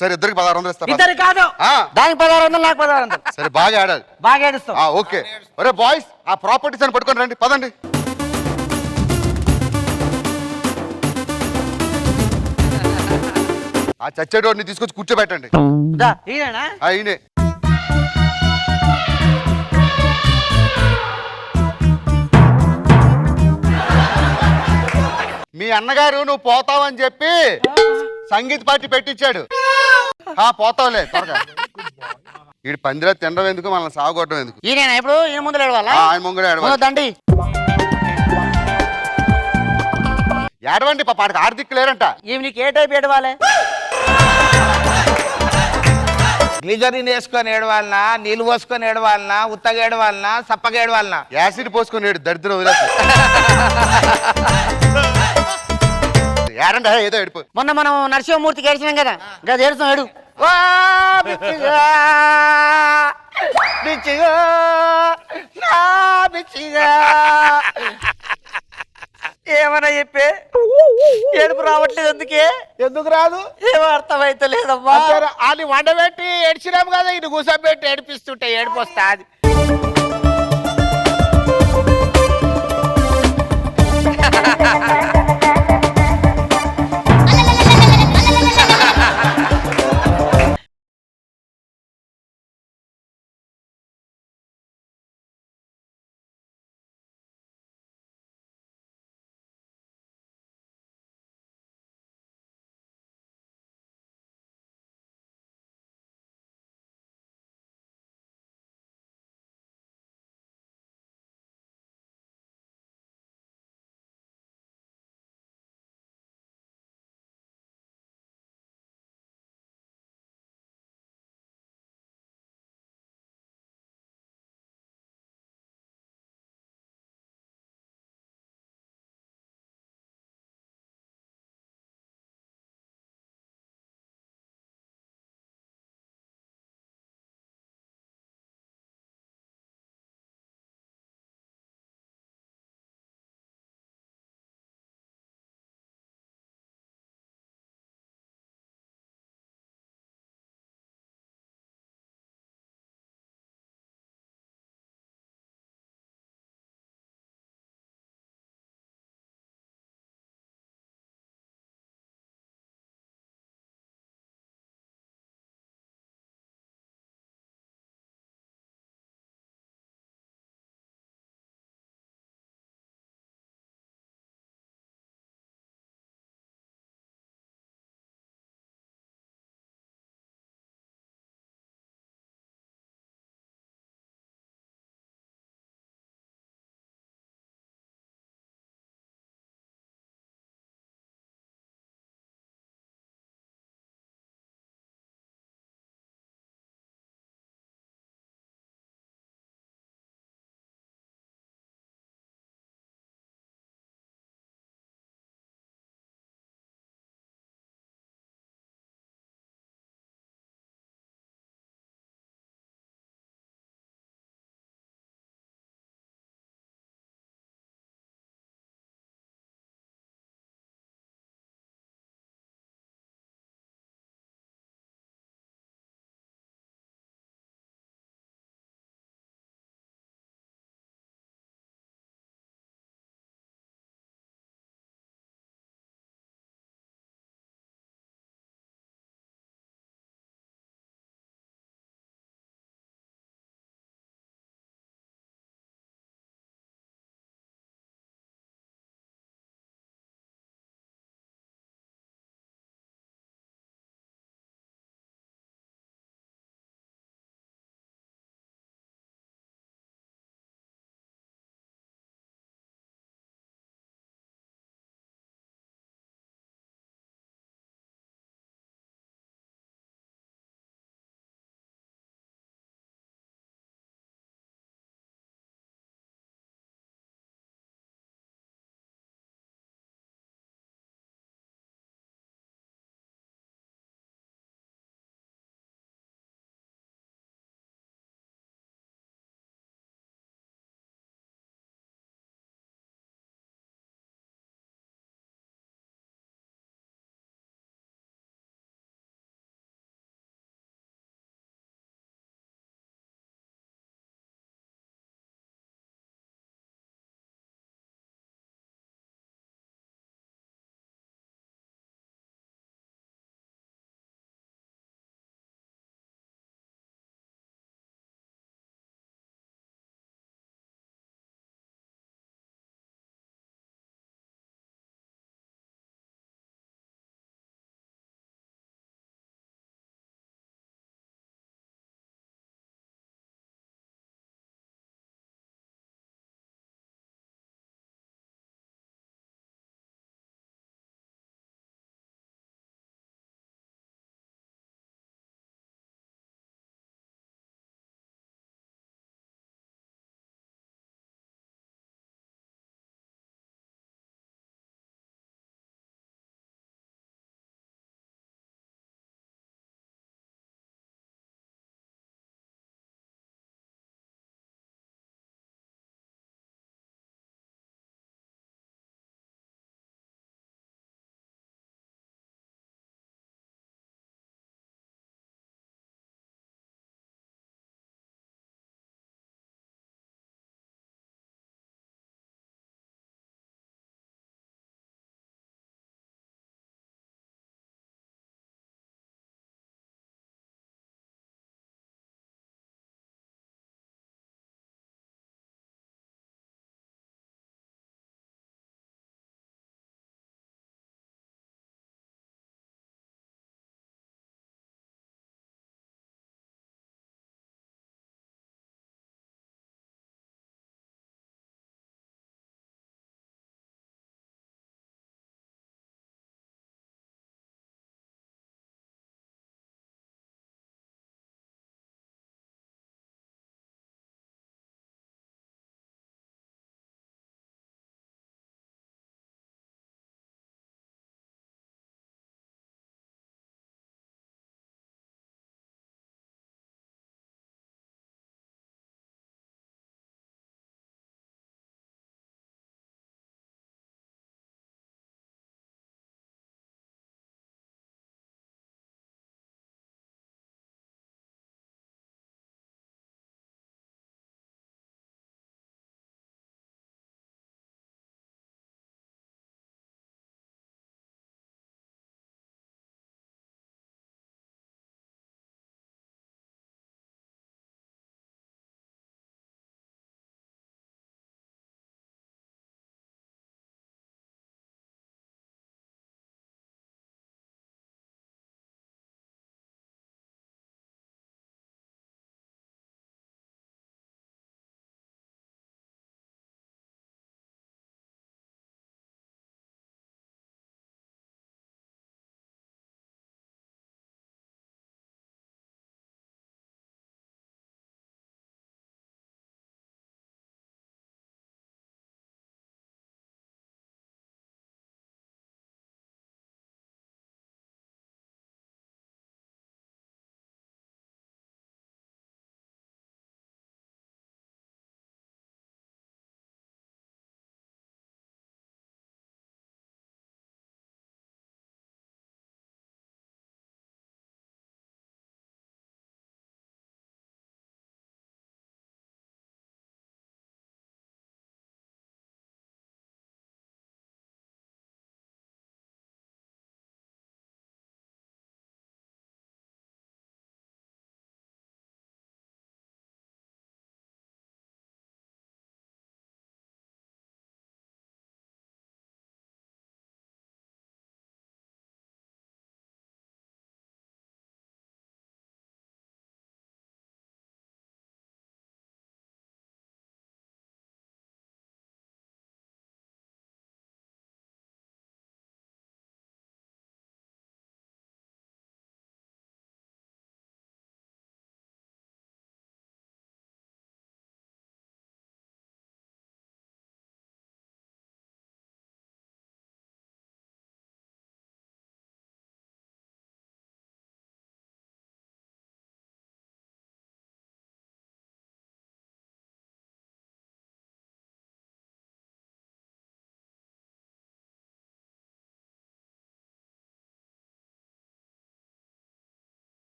సరే ఇద్దరికి 1600 ఇస్తా. ఇద్దరు కాదు, ఆ, దానికి 1600, నాకు 1600. సరే బాగా ఆడాలి. బాగా ఏడుస్తాం. ఓకే. ఒరే బాయ్స్, ఆ ప్రాపర్టీస్ అని పట్టుకొని రండి, పదండి. ఆ చచ్చేటోడిని తీసుకొచ్చి కూర్చోబెట్టండి. ఈయనా? ఈయనే. మీ అన్నగారు నువ్వు పోతావని చెప్పి సంగీత పార్టీ పెట్టించాడు. పోతావులే త్వరగా. వీడి పందిరా తినడం ఎందుకు, మనల్ని సాగొట్టడం ఎందుకు? ఈయన ఇప్పుడు ఈయన ముందు ఏడవాలా? ఆయన ముంగడే ఏడవాలి. దండి ఏడవండి, పాడికి ఆర్థిక లేరంట. ఈమె నీకు ఏ టైప్ ఏడవాలి? గ్లిజరిన్ వేసుకొని ఏడవాలనా, నీళ్ళు పోసుకొని ఏడవాలనా, ఉత్తగా ఏడవాలనా, సప్పగా ఏడవాలనా? యాసిడ్ పోసుకొని ఏడు, దరిద్రం వదిలేసి. ఏడండి ఏదో ఏడిపో. మొన్న మనం నరసింహమూర్తికి ఏడ్చినాం కదా, గది ఏడుస్తాం. ఏడు ఏమన్నా చెప్పే ఏడుపు రావట్లేదు. అందుకే ఎందుకు రాదు? ఏమో అర్థమైతే లేదమ్మా. అది వండబెట్టి ఏడ్చినాము కదా, ఇది కూసబెట్టి ఏడిపిస్తుంటే ఏడుపు వస్తా అది.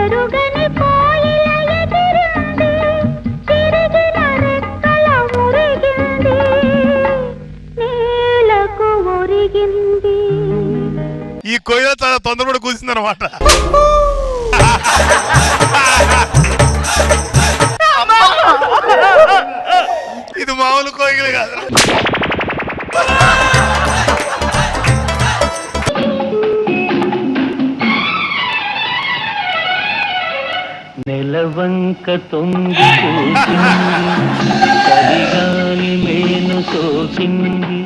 ఎరుగని కోయిల ఎగిరింది, తిరిగిన రెక్కల మురిగింది, నేలకు ఒరిగింది. ఈ కొయ్య చాలా తొందరపడి కూసిందనమాట. ఇది మామూలు కోయిలే కాదు. నెలవంక తొంగి కలిగాలి మేను సోకింది,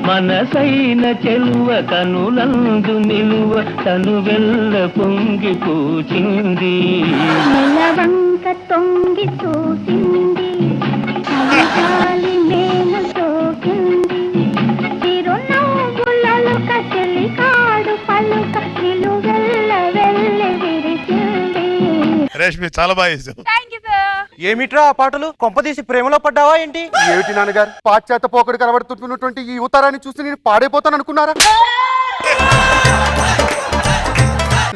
మనసైన చెల్వ కనులందు నిలువ తను వెళ్ళ పొంగి పూచింది. నెలవంక తొంగి చూసింది, కలిగాలి మేను సోకింది, చిరునవ్వులలో కచెలి కాడు పలుక నిలువెల్ల వెళ్ళి విరిచింది. రేష్మి చాలా బాగా చేసావు. Thank you sir. ఏమిట్రా ఆ పాటలు? కొంపదీసి ప్రేమలో పడ్డావా ఏంటి? ఏమిటి నాన్నగారు, పాశ్చాత్య పోకడు కనబడుతున్నటువంటి ఈ ఉత్తరాన్ని చూసి నేను పాడైపోతాను అనుకున్నారా?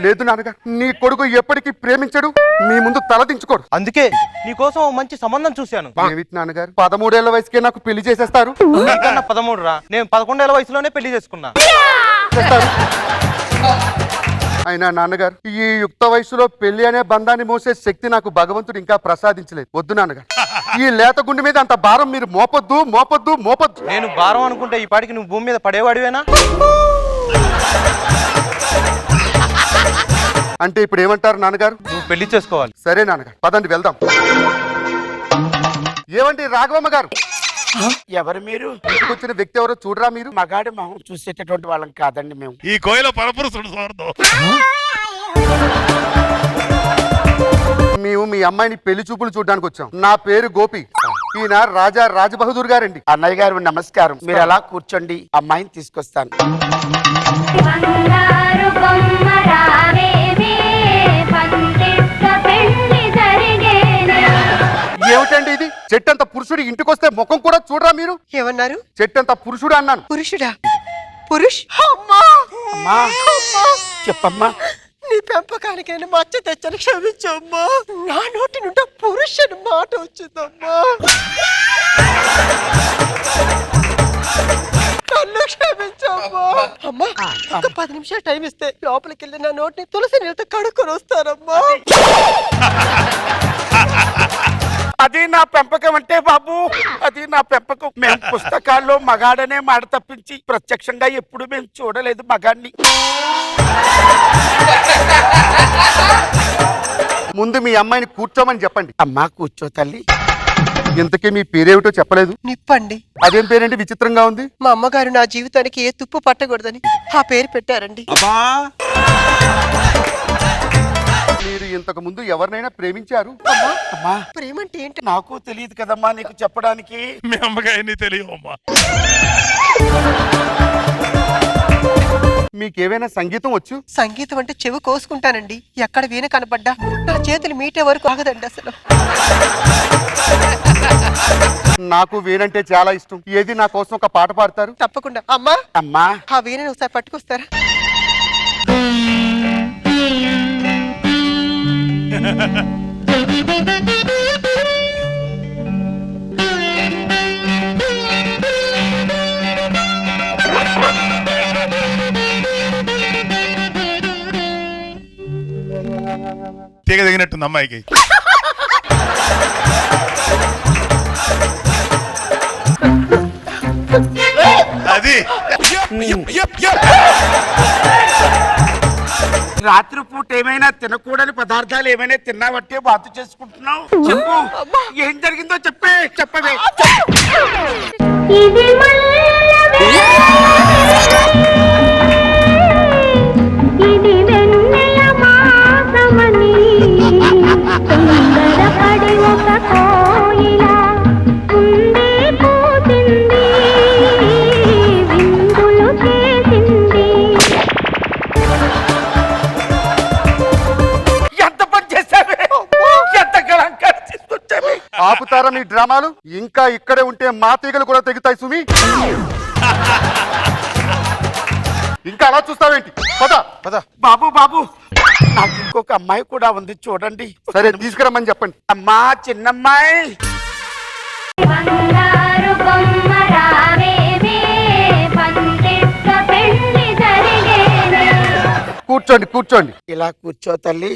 లేదు నాన్నగారు, నీ కొడుకు ఎప్పటికీ ప్రేమించడు, మీ ముందు తలదించుకోడు. అందుకే నీకోసం మంచి సంబంధం చూశాను. ఏమిటి నాన్నగారు, 13 ఏళ్ల వయసుకే నాకు పెళ్లి చేసేస్తారు? నీకన్నా 13 రా, నేను 11 ఏళ్ల వయసులోనే పెళ్లి చేసుకున్నా. చేస్తారు. అయినా నాన్నగారు, ఈ యుక్త వయసులో పెళ్లి అనే బంధాన్ని మోసే శక్తి నాకు భగవంతుడు ఇంకా ప్రసాదించలేదు. వద్దు నాన్నగారు, ఈ లేత గుండె మీద అంత భారం మీరు మోపొద్దు మోపొద్దు మోపొద్దు. నేను భారం అనుకుంటే ఈ పాటికి నువ్వు భూమి మీద పడేవాడివేనా? అంటే ఇప్పుడు ఏమంటారు నాన్నగారు? నువ్వు పెళ్లి చేసుకోవాలి. సరే నాన్నగారు, పదండి వెళ్దాం. ఏమండి రాఘవమ్మ గారు, ఎవరు మీరు? ఇంటికి వచ్చిన వ్యక్తి ఎవరో చూడరా మీరు? మగాడి మొహం చూసేటటువంటి వాళ్ళం కాదండి మేము. ఈ కోయిల పరపురుషుడు స్వార్థం. మేము మీ అమ్మాయిని పెళ్లి చూపులు చూడడానికి వచ్చాం. నా పేరు గోపి, ఈయన రాజా రాజబహదూర్ గారండి. అన్నయ్య గారు నమస్కారం. మీరు అలా కూర్చోండి, అమ్మాయిని తీసుకొస్తాను. బంగారు బొమ్మ రావేవే, పందిట్ట పెళ్లి జరిగేనే. ఏమిటండి ఇది? చెట్టంత పురుషుడు ఇంటికొస్తే ముఖం కూడా చూడరా మీరు? ఏమన్నారు? చెట్టంత పురుషుడు అన్నాను. పురుషుడా? పురుష్? అమ్మా చెప్పమ్మా. నీ పెంపకానికైనా మచ్చ తెచ్చని క్షమించమ్మా. నా నోటి నుండి పురుషుని మాట వచ్చిందమ్మా. నన్ను క్షమించమ్మా. అమ్మా, ఒక 10 నిమిషాలు టైం ఇస్తే లోపలికి వెళ్ళి నా నోటిని తులసి నీళ్ళతో కడుక్కొని వస్తారమ్మా. అది నా పెంపకం అంటే బాబు, అది నా పెంపకం. మేము పుస్తకాల్లో మగాడనే మాట తప్పించి ప్రత్యక్షంగా ఎప్పుడు మేము చూడలేదు మగాడిని. ముందు మీ అమ్మాయిని కూర్చోమని చెప్పండి. అమ్మా కూర్చో తల్లి. ఇంతకీ మీ పేరేమిటో చెప్పలేదు. నిప్పండి. అదేం పేరేంటి విచిత్రంగా ఉంది? మా అమ్మగారు నా జీవితానికి ఏ తుప్పు పట్టకూడదని ఆ పేరు పెట్టారండి. మీరు ఇంతకు ముందు ఎవరినైనా ప్రేమించారు? అమ్మా ప్రేమంటే ఏంటి? నాకు తెలియదు కదమ్మా నీకు చెప్పడానికి. మీ అమ్మగారిని తెలియవమ్మా. మీకేమైనా సంగీతం వచ్చు? సంగీతం అంటే చెవి కోసుకుంటానండి. ఎక్కడ వీణ కనపడ్డా నా చేతులు మీటే వరకు ఆగదండి అసలు. నాకు వీణంటే చాలా ఇష్టం. ఏది నా కోసం ఒక పాట పాడతారు? తప్పకుండా. అమ్మా, అమ్మా ఆ వీణని ఒకసారి పట్టుకొస్తారా? తీగ దిగినట్టుంది అమ్మాయికి. అది రాత్రిపూట ఏమైనా తినకూడని పదార్థాలు ఏమైనా తిన్నావట్టే బాతు చేసుకుంటున్నావు? చెప్పు, ఏం జరిగిందో చెప్పవే. ఇది మల్లె, ఇది వెన్నెల మాసమని తొందరపడి ఒక కోయిల ఉండే పోసింది, విందులు చేసింది. ఎంత పని చేశావే, ఎంత కళంకారం తీసుకొచ్చావే. ఆపుతారా మీ డ్రామాలు? ఇంకా ఇక్కడే ఉంటే మా తీగలు కూడా తెగుతాయి సుమి. ఇంకా అలా చూస్తావేంటి? పద బాబు నాకు ఇంకో ఇంకొక అమ్మాయి కూడా ఉంది చూడండి. సరే తీసుకురమ్మని చెప్పండి. అమ్మా చిన్నమ్మాయి. కూర్చోండి కూర్చోండి. ఇలా కూర్చో తల్లి.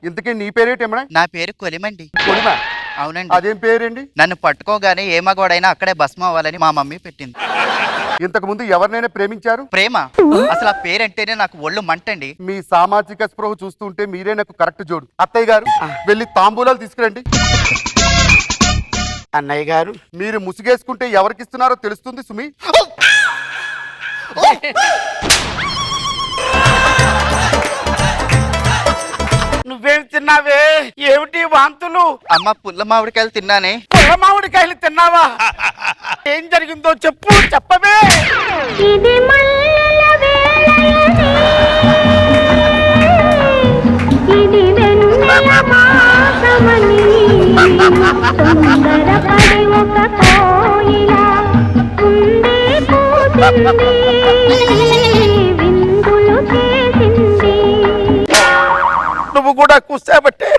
ఇంతకీ నీ పేరేటేమన్నా? నా పేరు కొలిమండి. కొలిమా? అవునండి. అదేం పేరండి? నన్ను పట్టుకోగానే ఏ మగవాడైనా అక్కడే భస్మం అవ్వాలని మా మమ్మీ పెట్టింది. ఇంతకు ముందు ఎవరినైనా ప్రేమించారు? ప్రేమ అసలు ఆ పేరంటేనే నాకు ఒళ్ళు మంటండి. మీ సామాజిక స్పృహ చూస్తుంటే మీరే నాకు కరెక్ట్ జోడు. అత్తయ్య గారు వెళ్ళి తాంబూలాలు తీసుకురండి. అన్నయ్య గారు మీరు ముసుగేసుకుంటే ఎవరికి ఇస్తున్నారో తెలుస్తుంది సుమి. నువ్వేం తిన్నావే? ఏమిటి వాంతులు? అమ్మ పుల్ల మామిడికాయలు తిన్నానే. పుల్ల మామిడికాయలు తిన్నావా? ఏం జరిగిందో చెప్పు, చెప్పవే. నువ్వు కూడా కూర్చోబట్టే.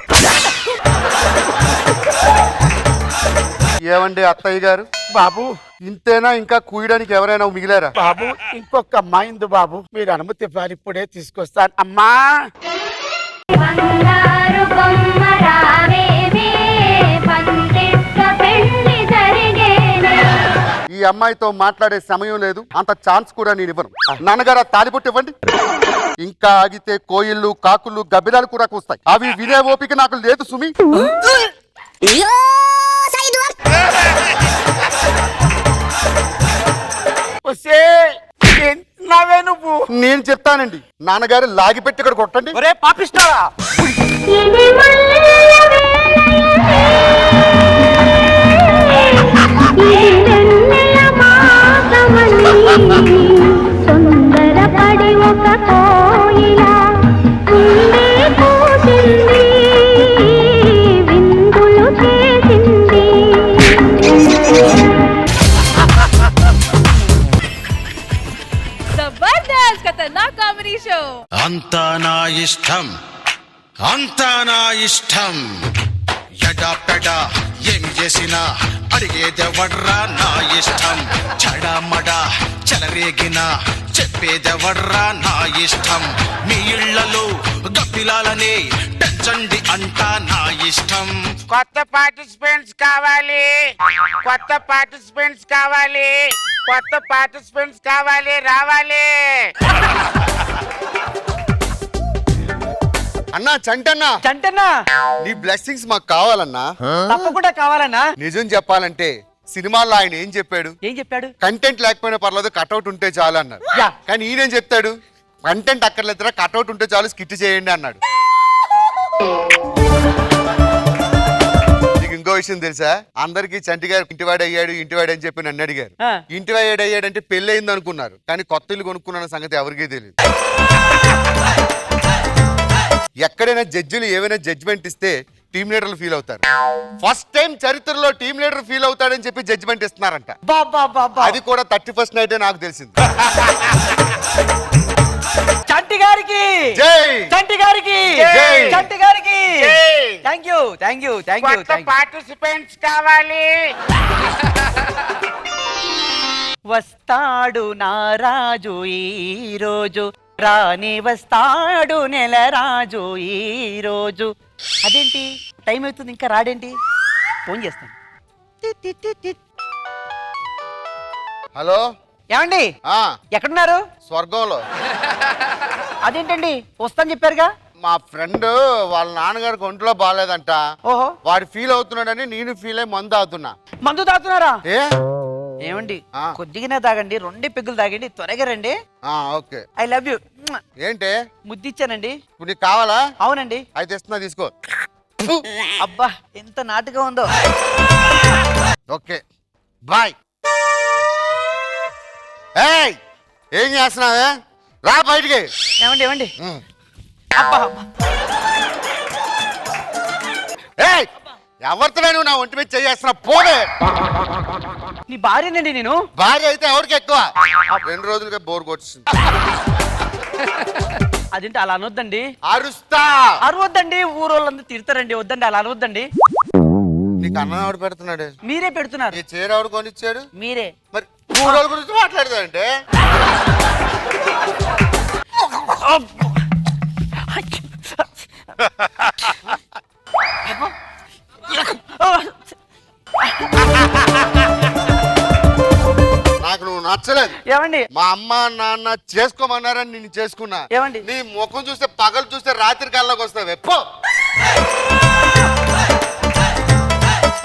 ఏమండి అత్తయ్య గారు? బాబు ఇంతేనా? ఇంకా కూయడానికి ఎవరైనా మిగిలారా? బాబు ఇంకొక అమ్మాయి ఉంది బాబు, మీరు అనుమతి ఇవ్వాలి, ఇప్పుడే తీసుకొస్తాను. అమ్మా ఈ అమ్మాయితో మాట్లాడే సమయం లేదు, అంత ఛాన్స్ కూడా నేను ఇవ్వను. నాన్నగారు ఆ తాలిబొట్టు ఇవ్వండి. ఇంకా ఆగితే కోయిళ్ళు కాకులు గబ్బిలాలు కూడా కూస్తాయి. అవి వినే ఓపిక నాకు లేదు సుమి. నావే నువ్వు. నేను చెప్తానండి. నాన్నగారు లాగిపెట్టి ఇక్కడ కొట్టండి. ఒరే పాపిస్తావా? తొందరపడి ఒక కోయిల విందులు చేసింది. Jabardasth Khatarnak comedy show. అంతా నా ఇష్టం, అంతా నా ఇష్టం. ఎడా పెడా ఏం చేసినా అడిగేదెవడ్రా నా ఇష్టం. చడామడా చెలరేగిన చెప్పేదెవడ్రా నా ఇష్టం. మీ ఇళ్లలో గప్పిలాలనే పెంచండి అంటా నా ఇష్టం. కొత్త పార్టిసిపెంట్స్ కావాలి, కొత్త పార్టిసిపెంట్స్ కావాలి, కొత్త పార్టిసిపెంట్స్ కావాలి, రావాలి. అన్నా చంటన్నా, చంటన్నా నీ బ్లెస్సింగ్స్ మాకు కావాలన్నా. తప్పకుండా కావాలన్నా. నిజం చెప్పాలంటే సినిమాల్లో ఆయన ఏం చెప్పాడు? ఏం చెప్పాడు? కంటెంట్ లేకపోయినా పర్లేదు, కట్అవుట్ ఉంటే చాలు అన్నాడు. యా. కానీ ఈయనేం చెప్తాడు? కంటెంట్ అక్కర్లేదురా, కట్అవుట్ ఉంటే చాలు, స్కిట్ చేయండి అన్నాడు. నీకు ఇంకో విషయం తెలుసా? అందరికి చంటి గారు ఇంటివాడు అయ్యాడు, ఇంటివాడు అని చెప్పి నన్ను అడిగారు. ఆ. ఇంటివాడు అయ్యాడంటే పెళ్లి అయింది అనుకున్నారు, కానీ కొత్త ఇల్లు కొనుక్కున్న సంగతి ఎవరికీ తెలియదు. ఎక్కడైనా జడ్జిలు ఏమైనా జడ్జిమెంట్ ఇస్తే టీమ్ లీడర్లు ఫీల్ అవుతారు. ఫస్ట్ టైం చరిత్రలో టీమ్ లీడర్ ఫీల్ అవుతాడని చెప్పి జడ్జిమెంట్ ఇస్తున్నారంట. అది కూడా 31st నైటే నాకు తెలిసింది. చంటి గారికి జై, చంటి గారికి జై, చంటి గారికి జై. Thank you thank you thank you కొత్త పార్టిసిపెంట్స్ కావాలి. వస్తాడు నా రాజు ఈ రోజు, రాని వస్తాడు నెల రాజు ఈ రోజు. అదేంటి టైం అవుతుంది ఇంకా రాడేంటి? ఫోన్ చేస్తాను. హలో ఏమండి ఆ ఎక్కడున్నారు? స్వర్గంలో. అదేంటండి వస్తాను చెప్పారుగా. మా ఫ్రెండ్ వాళ్ళ నాన్నగారికి ఒంట్లో బాగాలేదంట. ఓహో వాడు ఫీల్ అవుతున్నాడని నేను ఫీల్ అయ్యి మందు అవుతున్నా. మందు తాగుతున్నారా? ఏ ఏమండి ఆ. కొద్దిగానే తాగండి, 2 పెగ్గులు తాగండి, త్వరగా రండి. ఓకే. I love you. ఏంటి ముద్దిచ్చానండి. ఇప్పుడు నీకు కావాలా? అవునండి. అయితే ఇస్తున్నా, తీసుకో. అబ్బా ఎంత నాటుగా ఉందో. Okay bye. ఏయ్ ఏం చేస్తున్నావే? రా బయటికి. ఏమండి ఏమండి ఉమ్. అబ్బా అబ్బా. ఏయ్ ఎవరితో నువ్వు నా ఒంటి మీద చేస్తున్నా? పోనే. నీ భార్యనండి నేను. భార్య అయితే ఎవరికి ఎక్కువ? 2 రోజులుగా బోర్ కొట్టింది. అదేంటి అలా అనొద్దండి. అరుస్తా. అరవద్దండి, ఊరోళ్ళందరూ తిడతారండి. వద్దండి, అలా అనొద్దండి. నీకు అన్నం ఎవడు పెడుతున్నాడు? మీరే పెడుతున్నారు. ఈ చీర ఎవడు కొనిచ్చాడు? మీరే. మరి ఊరోళ్ళ గురించి మాట్లాడదా అంటే నాకు నువ్వు నచ్చలేదు. ఏమండి? మా అమ్మ నాన్న చేసుకోమన్నారని నిన్ను చేసుకున్నా. ఏమండి? నీ ముఖం చూస్తే పగలు చూస్తే రాత్రి కల్లోకి వస్తావు. ఎప్పో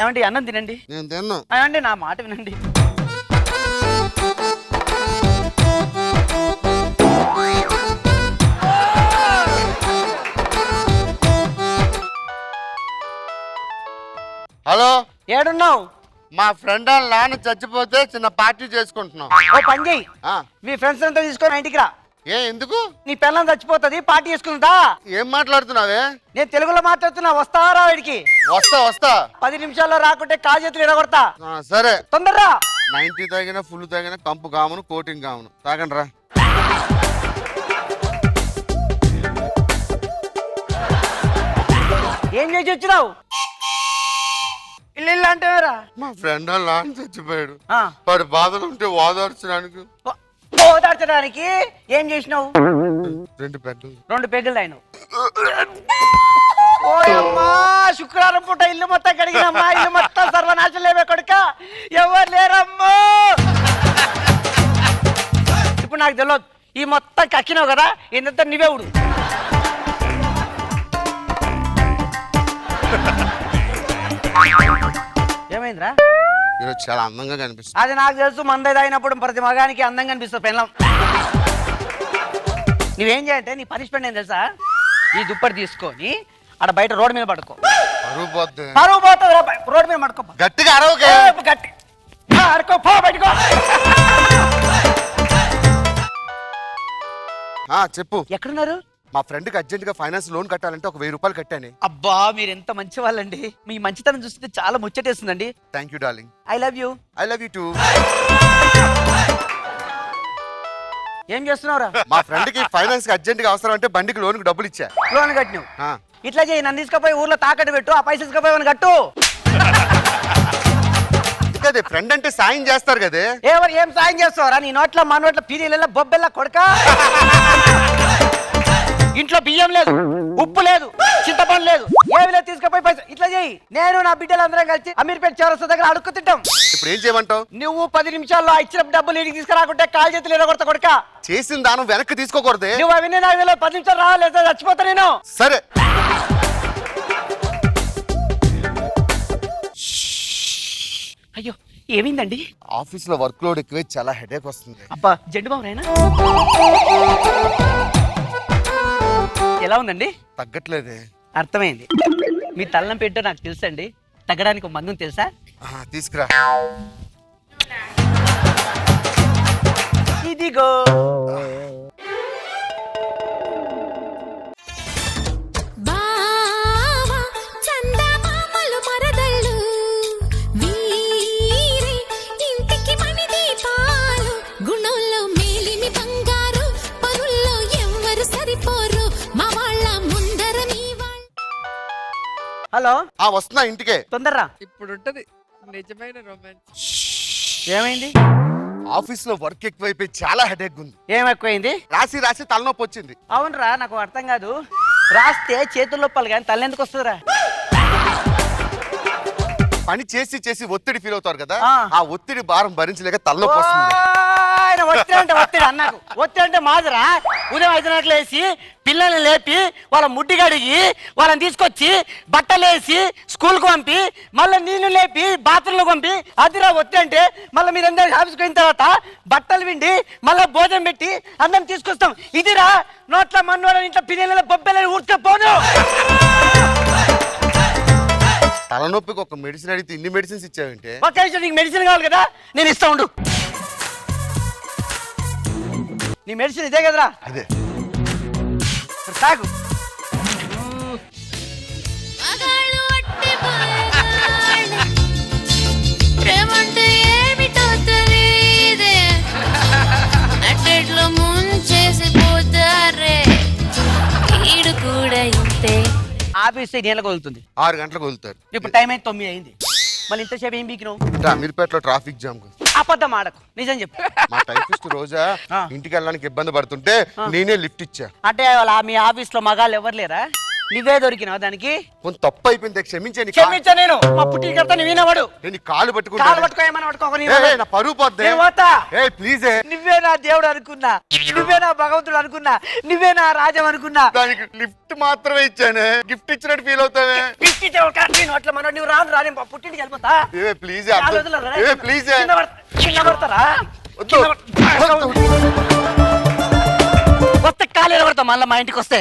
ఏమండి? అన్నం తినండి. నేను తిన్నా. ఏమండి? నా మాట వినండి. హలో, ఏడున్నావు? మా ఫ్రెండ్ వాళ్ళ నాన్న చచ్చిపోతే చిన్న పార్టీ చేసుకుంటున్నాం. ఓ పని చెయ్యి, మీ ఫ్రెండ్స్ అంతా తీసుకొని మా ఇంటికి రా. ఎందుకు? నీ పిల్లం చచ్చిపోతుంది, పార్టీ చేసుకుందా. ఏం మాట్లాడుతున్నావే? నేను తెలుగులో మాట్లాడుతున్నా. వస్తావా వీడికి? వస్తా 10 నిమిషాల్లో రాకుంటే కాలు చేతులు ఎరగొడతా. సరే తొందరరా. 90 తాగిన ఫుల్ తాగిన కంపు కామును కోటింగ్ కామును తాగండి రా. ఏం చేసి వచ్చినావు? ఇల్లు అంటేరా. మా ఫ్రెండ్ వాళ్ళ నాన్న చచ్చిపోయాడు. వాడు బాధలు ఉంటే ఓదార్చడానికి. ఓదార్చడానికి ఏం చేసినావు? 2 పెద్దలు. 2 పెగ్గులు అయినావు. ఓయమ్మా, శుక్రవారం పూట ఇల్లు మొత్తం కడిగినమ్మా. ఇల్లు మొత్తం సర్వనాశనలేమే కొడుక. ఎవరు లేరమ్మో. ఇప్పుడు నాకు తెలియదు, ఈ మొత్తం కక్కినావు కదా, ఇంత నువ్వే ఉడు. ఏమైందిరా? ఈరోజు చాలా అందంగా కనిపిస్తుంది. అది నాకు తెలుసు. మంద తాగినప్పుడు ప్రతి మగానికి అందంగా కనిపిస్తుంది పెళ్ళం. నువ్వేం చేయాలంటే, నీ పనిష్మెంట్ ఏం తెలుసా? ఈ దుప్పటి తీసుకొని అక్కడ బయట రోడ్డు మీద పడుకో. పరువు పోద్ది. పరువు పోతుంది. రోడ్డు మీద పడుకో. గట్టిగా అరవకే. గట్టి అడుకో, పో బయటకో. చెప్పు. ఎక్కడున్నారు? మా ఫ్రెండ్ కి అర్జెంట్ గా ఫైనాన్స్ లోన్ కట్టాలంటే ఒక 1000 రూపాయలు కట్టాను. అబ్బా, మీరు ఎంత మంచి వాళ్ళండి. మీ మంచితనం చూస్తే చాలా ముచ్చటేస్తుందండి. Thank you darling. I love you. I love you too. ఏం చేస్తున్నావురా? మా ఫ్రెండ్ కి ఫైనాన్స్ కి అర్జెంట్ గా అవసరం అంటే బండికి లోన్ కి డబ్బులు ఇచ్చా. లోన్ కట్టినావు. ఇట్లా చేయి, నన్ను తీసుకుపోయి ఊర్లో తాకట్టు పెట్టు. ఆ పైసలు తీసుకుపోయి కట్టు. అదే ఫ్రెండ్ అంటే సాయం చేస్తారు కదే. ఎవరు ఏం సాయం చేస్తావరా? నీ నోట్ల మా నోట్ల పీరీల బొబ్బెల్లా కొడక. ఇంట్లో బియ్యం లేదు, ఉప్పు లేదు, చింతపండు లేదు, ఏమి లేదు. తీసుకుపోయి పైసలు ఇట్లా చేయి. నేను నా బిడ్డలందరం కలిసి అమీర్పేట చౌరస్తా దగ్గర అడుక్కు తింటాం. ఇప్పుడు ఏం చేయమంటావు? నువ్వు 10 నిమిషాల్లో ఇచ్చిన డబ్బులు ఇంటికి తీసుకురాకుంటే కాలు చేతులు ఎరగొడతా కొడక. చేసిన దానం వెనక్కి తీసుకోకూడదే. నువ్వు అవన్నీ నాకు 10 నిమిషాలు రావాలేదు, చచ్చిపోతా నేను. సరే. అయ్యో, ఏమైందండి? ఆఫీస్ లో వర్క్ లోడ్ ఎక్కువై చాలా హెడేక్ వస్తుంది. అబ్బా, జెండు బాబురైనా ఎలా ఉందండి? తగ్గట్లేదే. అర్థమైంది. మీ తల్లం పెట్టో నాకు తెలుసండి. తగ్గడానికి ఒక మందుని తెలుసా? తీసుకురా. ఇదిగో. హలో, వస్తున్నా ఇంటికే. తొందరరా. ఇప్పుడు ఉంటది నిజమైన రొమాన్స్. ఏమైంది? ఆఫీస్ లో వర్క్ ఎక్కువైపోయి చాలా హెడేక్ ఉంది. ఏం ఎక్కువైంది? రాసి రాసి తలనొప్పి వచ్చింది. అవునరా, నాకు అర్థం కాదు. రాస్తే చేతుల్లో నొప్పాలి కానీ తలెందుకు వస్తుందిరా? పని చేసి చేసి ఒత్తిడి ఫీల్ అవుతారు కదా, ఆ ఒత్తిడి భారం భరించలేక తలనొప్పి వస్తుంది. ఒత్తిడి అంటే ఒత్తిడి అన్నాకు. ఒత్తిడి అంటే మాదిరా. ఉదయం 5 గంటలు వేసి పిల్లల్ని లేపి వాళ్ళ ముడ్డి కడిగి వాళ్ళని తీసుకొచ్చి బట్టలు వేసి స్కూల్కి పంపి మళ్ళీ నీళ్లు లేపి బాత్రూంలో పంపి అదిరా ఒత్తిడి అంటే. మళ్ళీ మీరందరూ ఆఫీస్కి అయిన తర్వాత బట్టలు విండి మళ్ళీ భోజనం పెట్టి అందరం తీసుకొస్తాం. ఇదిరా నోట్ల మన్నోళ్ళ ఇంట్లో పిల్లల బొబ్బెలని ఊడ్చుకపోను. తలనొప్పికి ఒక మెడిసిన్ అడిగితే ఇన్ని మెడిసిన్స్ ఇచ్చావంటే. ఒక నిమిషం, నీకు మెడిసిన్ కావాలి కదా, నేను ఇస్తా ఉండు. నీ మెడిసిన్ ఇదే కదరా? అదే. తాగు. ప్రేమంటే ఏమిటో తెలియదే, నట్టెట్లో ముంచేసి పోతారే. వస్తే ఆఫీస్ నీళ్ళకి వదులుతుంది 6 గంటలకు వదులుతారు. ఇప్పుడు టైం అయితే 9 అయింది. మళ్ళీ ఇంతసేపు ఏం బీకినావు? అమీర్పేటలో ట్రాఫిక్ జామ్. అబద్ధం ఆడకు, నిజం చెప్పు. మా టైపిస్ట్ రోజా ఇంటికి వెళ్ళడానికి ఇబ్బంది పడుతుంటే నేనే లిఫ్ట్ ఇచ్చా. అంటే మీ ఆఫీస్ లో మగాళ్ళు ఎవరు లేరా? నువ్వే దొరికినావు దానికి? కొంత తప్పు అయిపోయింది, క్షమించండి. క్షమించా నేను. మా పుట్టి కడతా నువ్వేనవాడు. నేను కాలు పట్టుకుంటా. కాలు పట్టుకోమని పట్టుకోక నా పరువు పోద్దే. ప్లీజ్, నువ్వే నా దేవుడు అనుకున్నా, నువ్వే నా భగవంతుడు అనుకున్నా, నువ్వే నా రాజం అనుకున్నా. దానికి లిఫ్ట్ మాత్రమే ఇచ్చానే, గిఫ్ట్ ఇచ్చినట్టు ఫీల్ అవుతావే. గిఫ్ట్ ఇచ్చావు నేను అట్లా మన నువ్వు రాను రాని పుట్టింటికి వెళ్ళిపోతా. ప్లీజ్ ప్లీజ్ చిన్న పడతారా? వస్తే కాలు ఎడబడతా మళ్ళీ మా ఇంటికి వస్తే.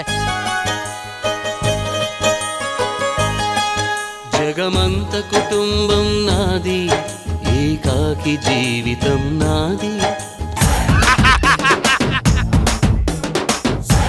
జగమంత కుటుంబం నాది, ఏకాకి జీవితం నాది.